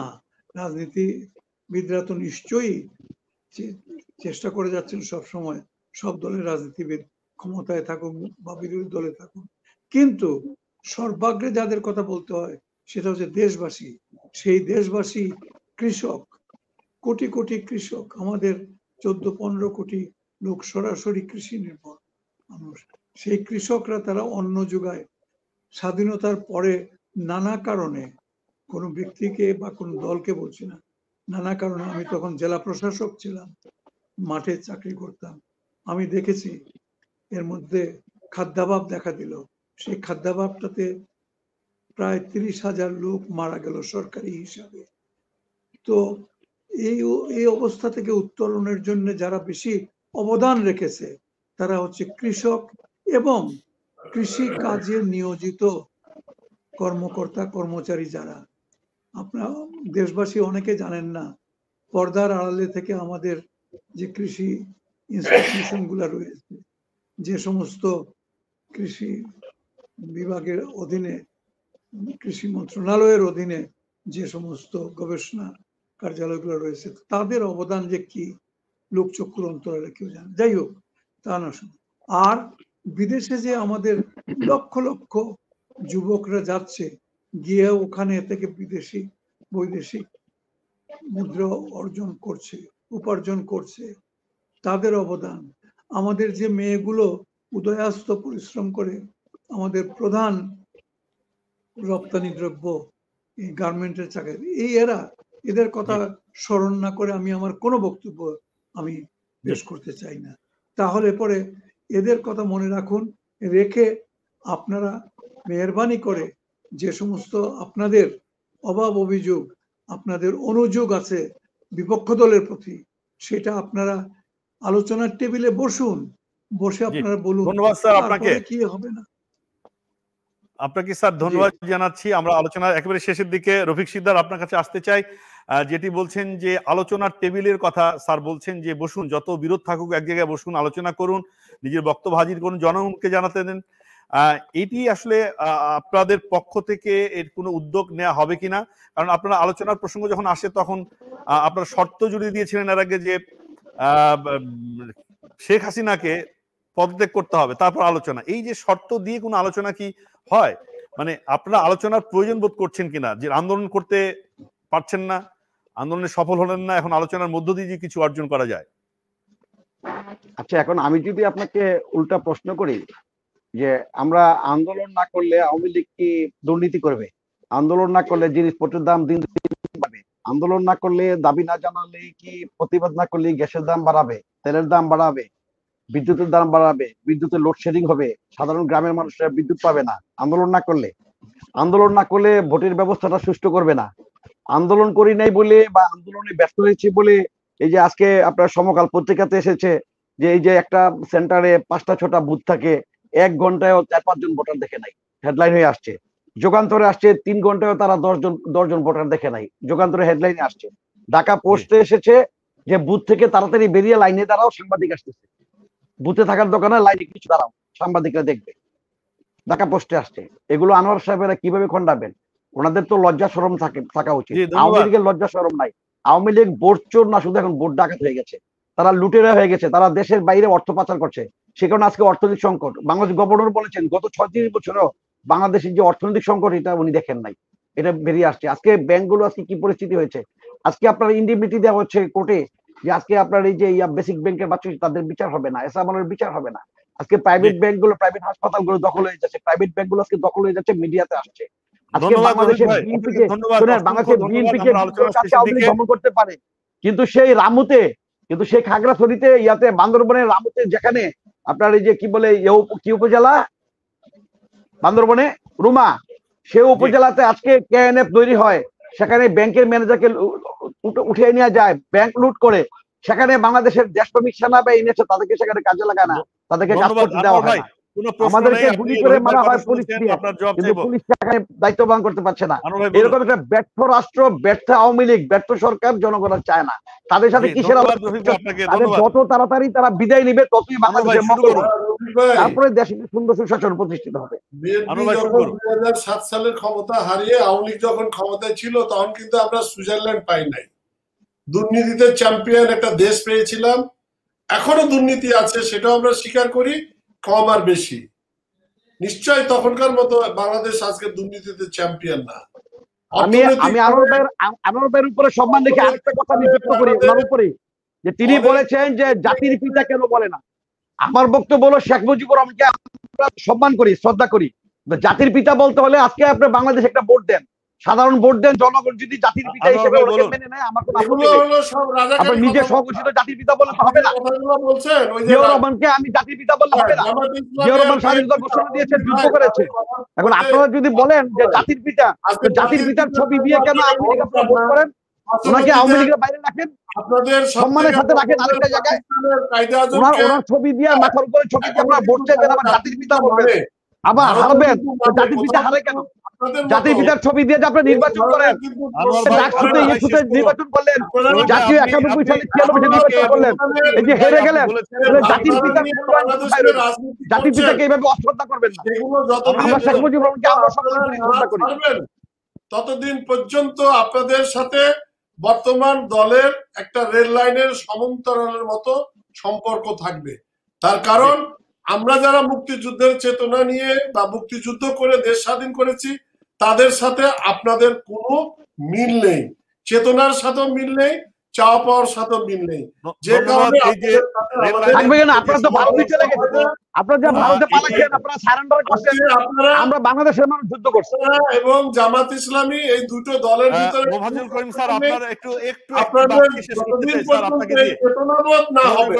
Speaker 4: রাজনীতিবিদরা তো নিশ্চয়ই চেষ্টা করে যাচ্ছেন সব সময়, সব দলের রাজনীতিবিদ ক্ষমতায় থাকুক বা বিরোধী দলে থাকুক, কিন্তু সর্বাগ্রে যাদের কথা বলতে হয় সেটা হচ্ছে দেশবাসী। সেই দেশবাসী কৃষক, কোটি কোটি কৃষক, আমাদের 14-15 কোটি লোক সরাসরি কৃষি নির্ভর মানুষ। সেই কৃষকরা তারা অন্ন যোগায়। স্বাধীনতার পরে নানা কারণে, কোনো ব্যক্তিকে বা কোনো দলকে বলছি না, নানা কারণে, আমি তখন জেলা প্রশাসক ছিলাম, মাঠে চাকরি করতাম, আমি দেখেছি এর মধ্যে খাদ্যাভাব দেখা দিল। সেই খাদ্যাভাবটাতে প্রায় 30,000 লোক মারা গেল সরকারি হিসাবে। তো এই অবস্থা থেকে উত্তরণের জন্য যারা বেশি অবদান রেখেছে তারা হচ্ছে কৃষক এবং কৃষি কাজে নিয়োজিত কর্মকর্তা কর্মচারী যারা, আপনার দেশবাসী অনেকে জানেন না, পর্দার আড়ালে থেকে আমাদের যে কৃষি ইনস্টিটিউশন গুলা রয়েছে, যে সমস্ত কৃষি বিভাগের অধীনে, কৃষি মন্ত্রণালয়ের অধীনে যে সমস্ত গবেষণা কার্যালয়গুলো রয়েছে, তাদের অবদান যে কি লোকচক্ষুর অন্তরালে কেউ জানে। যাই হোক, তা না শুনে। আর বিদেশে যে আমাদের লক্ষ লক্ষ যুবকরা যাচ্ছে, গিয়ে ওখানে থেকে বিদেশি বৈদেশিক মুদ্রা অর্জন করছে, উপার্জন করছে, তাদের অবদান। আমাদের যে মেয়েগুলো উদয়াস্ত পরিশ্রম করে আমাদের প্রধান রপ্তানি দ্রব্য এই গার্মেন্টের চাকরি, এই এদের কথা স্মরণ না করে আমি আমার কোনো বক্তব্য আমি পেশ করতে চাই না। তাহলে পরে এদের কথা মনে রাখুন, রেখে আপনারা মেহরবানি করে যে সমস্ত আপনাদের অভাব অভিযোগ, আপনাদের অনুযোগ আছে বিপক্ষ দলের প্রতি, সেটা আপনারা আলোচনার টেবিলে বসুন, বসে আপনারা বলুন।
Speaker 1: ধন্যবাদ স্যার আপনাকে।
Speaker 4: কি হবে না
Speaker 1: আপনাকে স্যার ধন্যবাদ জানাচ্ছি। আমরা আলোচনার একেবারে শেষের দিকে রফিক সিকদার আপনার কাছে আসতে চাই। যেটি বলছেন যে আলোচনার টেবিলের কথা, স্যার বলছেন যে বসুন, যত বিরোধ থাকুক এক জায়গায় বসুন, আলোচনা করুন, নিজের বক্তব্য হাজির করুন, জনগণকে জানাতে দেন। এটি আসলে আপনাদের পক্ষ থেকে এর কোনো উদ্যোগ নেওয়া হবে কিনা? কারণ আপনারা আলোচনার প্রসঙ্গ যখন আসে তখন আপনারা শর্ত জুড়ে দিয়েছিলেন এর আগে যে শেখ হাসিনাকে পদত্যাগ করতে হবে, তারপর আলোচনা। এই যে শর্ত দিয়ে কোনো আলোচনা কি হয়? মানে আপনারা আলোচনার প্রয়োজন বোধ করছেন কিনা, যে আন্দোলন করতে পারছেন না, আন্দোলনে সফল হলেন না, এখন আলোচনার মধ্য দিয়ে কিছু অর্জন করা যায়?
Speaker 3: আচ্ছা, এখন আমি যদি আপনাকে উল্টা প্রশ্ন করি যে আমরা আন্দোলন না করলে আওয়ামী লীগ কি দুর্নীতি করবে? আন্দোলন না করলে জিনিসপত্রের দাম দিন দিন বাড়বে? আন্দোলন না করলে, দাবি না জানালে কি, প্রতিবাদ না করলে গ্যাসের দাম বাড়াবে, তেলের দাম বাড়াবে, বিদ্যুতের দাম বাড়াবে, বিদ্যুতের লোডশেডিং হবে, সাধারণ গ্রামের মানুষরা বিদ্যুৎ পাবে না আন্দোলন না করলে? আন্দোলন না করলে ভোটের ব্যবস্থাটা সুষ্ঠু করবে না। আন্দোলন করি নাই বলে বা আন্দোলনে ব্যস্ত হয়েছে বলে এই যে আজকে আপনার সমকাল পত্রিকাতে এসেছে যে এই যে একটা সেন্টারে 5টা-6টা বুথ থাকে, 1 ঘন্টায় 4-5 জন ভোটার দেখে নাই, হেডলাইন হয়ে আসছে। যুগান্তরে আসছে 3 ঘন্টায় তারা 10 জন ভোটার দেখে নাই, যুগান্তরে হেডলাইনে আসছে। ঢাকা পোস্টে এসেছে যে বুথ থেকে তাড়াতাড়ি বেরিয়ে লাইনে দাঁড়াও, সাংবাদিক আসতেছে। বুথে থাকার দোকানে লাইনে কিছু দাঁড়াও, সাংবাদিকরা দেখবে। ঢাকা পোস্টে আসছে। এগুলো আনোয়ার সাহেবেরা কিভাবে খণ্ডাবেন? ওনাদের তো লজ্জা শরম থাকা উচিত। আওয়ামী লীগের লজ্জা শরম নাই। আওয়ামী লীগ ভোট চোর না, শুধু এখন ভোট ডাকাত হয়ে গেছে। তারা লুটেরা হয়ে গেছে, তারা দেশের বাইরে অর্থ পাচার করছে। সে কারণে আজকে অর্থনৈতিক সংকট। বাংলাদেশ গভর্নর বলেছেন গত 36 বছরেও বাংলাদেশের যে অর্থনৈতিক সংকট, এটা উনি দেখেন নাই, এটা বেরিয়ে আসছে। আজকে ব্যাংকগুলো আজকে কি পরিস্থিতি হয়েছে, আজকে আপনার ইন্ডিমিনিটি দেওয়া হচ্ছে কোর্টে যে আজকে আপনার এই যে বেসিক ব্যাংকের বাচ্চা তাদের বিচার হবে না, এসামানের বিচার হবে না। আজকে প্রাইভেট ব্যাংকগুলো, প্রাইভেট হাসপাতালগুলো দখল হয়ে যাচ্ছে, প্রাইভেট ব্যাংকগুলো আজকে দখল হয়ে যাচ্ছে, মিডিয়াতে আসছে। আজকে বাংলাদেশের বিএনপিকে ভ্রমণ করতে পারে, কিন্তু সেই রামুতে, কিন্তু সেই খাগড়াছড়িতে, ইয়াতে বান্দরবনের রামুতে, যেখানে আপনার এই যে কি বলে কি উপজেলা বান্দরবনে, রুমা, সে উপজেলাতে আজকে কেএনএফ তৈরি হয়, সেখানে ব্যাংকের ম্যানেজারকে উঠিয়ে নেওয়া যায়, ব্যাংক লুট করে। সেখানে বাংলাদেশের দেশপ্রেমিক সেনাবাহিনী এসে তাদেরকে সেখানে কাজে লাগায় না, তাদেরকে কাজ করতে দেওয়া হয় না। আমাদেরকে গুলি করে মারা হয় পুলিশ দিয়ে, কিন্তু পুলিশ সেখানে দায়িত্ব পালন করতে পারছে না। এরকম একটা ব্যর্থ রাষ্ট্র, ব্যর্থ আওয়ামী লীগ, ব্যর্থ সরকার জনগণ চায় না। তাদের সাথে কিসের যত তাড়াতাড়ি তারা বিদায় নিবে, ততই বাংলাদেশের তারপরে দেশে সুন্দর সুশাসন প্রতিষ্ঠিত হবে।
Speaker 2: 2007 সালের ক্ষমতা হারিয়ে আওয়ামী লীগ যখন ক্ষমতায় ছিল, তখন কিন্তু আমরা সুইজারল্যান্ড পাই নাই। দুর্নীতিতে চ্যাম্পিয়ন একটা দেশ পেয়েছিলাম। এখনো দুর্নীতি আছে, সেটাও আমরা স্বীকার করি, কম আর বেশি। নিশ্চয় তখনকার মতো বাংলাদেশ আজকে দুর্নীতিতে চ্যাম্পিয়ন না।
Speaker 3: আমি আনোয়ার উপরে সম্মান রেখে আরেকটা কথা আমি যুক্ত করি ওনার উপরে, যে তিনি বলেছেন যে জাতির পিতা কেন বলে না। আমার বক্তব্য হলো শেখ মুজিবুর রহমানকে আমরা সম্মান করি, শ্রদ্ধা করি। জাতির পিতা বলতে হলে আজকে আপনি বাংলাদেশে একটা ভোট দেন, সাধারণ ভোট দেন, জনগণ যদি জাতির পিতা হিসেবে মেনে নেয় আমার কোনো আপত্তি নেই। আপনি নিজে স্বঘোষিত জাতির পিতা বললে তো হবে না। জিয়াউর রহমানকে আমি জাতির পিতা বললে হবে না। জিয়াউর রহমান স্বাধীনতা ঘোষণা দিয়েছে, যুদ্ধ করেছে। এখন আপনারা যদি বলেন যে জাতির পিতা, জাতির পিতার ছবি দিয়ে কেন আওয়ামী লীগ আপনারা ভোট করেন? ওনাকে আওয়ামী লীগের বাইরে রাখেন, সম্মানের সাথে রাখেন আরেকটা জায়গায়। ওনার ছবি দিয়ে, মাথার উপরে ছবি দিয়ে আপনারা ভোট চাইবেন, আবার জাতির পিতা বলবেন, আবার হারবেন। জাতির পিতা হারে কেন?
Speaker 8: জাতির পিতার ছবি দিয়ে যে আপনি নির্বাচন করেন, নির্বাচন করলেন, জাতীয় 91 সালে 96 নির্বাচন করলেন, এই যে হেরে গেলেন, জাতির পিতার জাতির পিতাকে এইভাবে অশ্রদ্ধা করবেন না। আমরা শেখ মুজিবুর রহমানকে আমরা শ্রদ্ধা করি।
Speaker 2: ততদিন পর্যন্ত আপনাদের সাথে বর্তমান দলের একটা রেল লাইনের সমান্তরালের মতো সম্পর্ক থাকবে। তার কারণ আমরা যারা মুক্তিযুদ্ধের চেতনা নিয়ে বা মুক্তিযুদ্ধ করে দেশ স্বাধীন করেছি তাদের সাথে আপনাদের কোনো মিল নেই, চেতনার সাথেও মিল নেই, চাওয়া পাওয়ার সাথেও মিল নেই। যে কারণে
Speaker 8: আপনারা তো ভারতে চলে গেছেন, আপনারা যা ভারতে পালাচ্ছেন, আপনারা সারেন্ডার করছেন, আমরা বাংলাদেশের মানুষ যুদ্ধ করছি।
Speaker 2: এবং জামাত ইসলামী এই দুটো দলের ভিতরে
Speaker 1: মোফাজ্জল করিম স্যার আপনারা একটু
Speaker 2: আপনাদের যতদিন পর্যন্ত চেতনাবোধ না হবে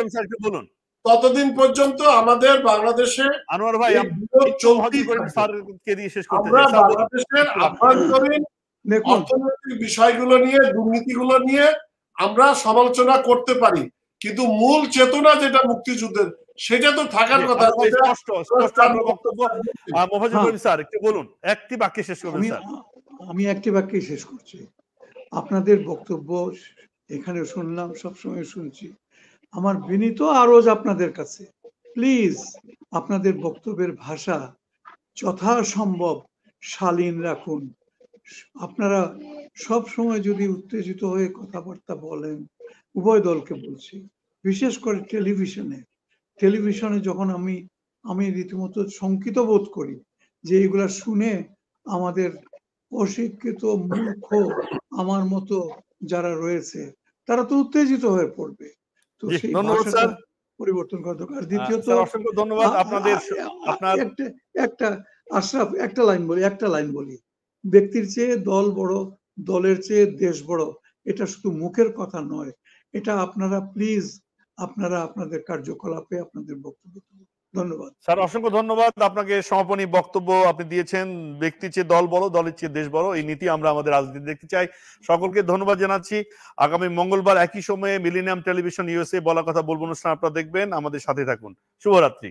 Speaker 1: বলুন,
Speaker 2: ততদিন পর্যন্ত আমাদের বাংলাদেশে
Speaker 1: আনোয়ার ভাই
Speaker 2: আমরা বাংলাদেশের আভ্যন্তরীণ অর্থনৈতিক বিষয়গুলো নিয়ে, দুর্নীতিগুলো নিয়ে আমরা সমালোচনা করতে পারি, কিন্তু মূল চেতনা যেটা মুক্তিযুদ্ধের সেটা তো থাকার কথা।
Speaker 4: আমি একটি বাক্যে শেষ করছি। আপনাদের বক্তব্য এখানে শুনলাম, সবসময় শুনছি। আমার বিনীত আরজ আপনাদের কাছে, প্লিজ আপনাদের বক্তব্যের ভাষা যথাসম্ভব শালীন রাখুন। আপনারা সব সময় যদি উত্তেজিত হয়ে কথাবার্তা বলেন, উভয় দলকে বলছি, বিশেষ করে টেলিভিশনে যখন আমি রীতিমতো শঙ্কিত বোধ করি যে এগুলা শুনে আমাদের অশিক্ষিত মূর্খ আমার মতো যারা রয়েছে তারা তো উত্তেজিত হয়ে পড়বে। তো সেই ভাষাটা পরিবর্তন করা দরকার। দ্বিতীয়ত
Speaker 1: ধন্যবাদ আপনাদের।
Speaker 4: একটা আশরাফ একটা লাইন বলি, ব্যক্তির চেয়ে দল বড়, দলের চেয়ে দেশ বড়, এটা শুধু মুখের কথা নয়, এটা আপনারা প্লিজ আপনাদের কার্যকলাপে আপনাদের বক্তব্য। ধন্যবাদ
Speaker 1: স্যার, অসংখ্য ধন্যবাদ আপনাকে। সমাপনী বক্তব্য আপনি দিয়েছেন, ব্যক্তির চেয়ে দল বড়, দলের চেয়ে দেশ বড়, এই নীতি আমরা আমাদের রাজনীতি দেখতে চাই। সকলকে ধন্যবাদ জানাচ্ছি। আগামী মঙ্গলবার একই সময়ে মিলেনিয়াম টেলিভিশন USA বলা কথা বলবো অনুষ্ঠান আপনারা দেখবেন। আমাদের সাথে থাকুন। শুভরাত্রি।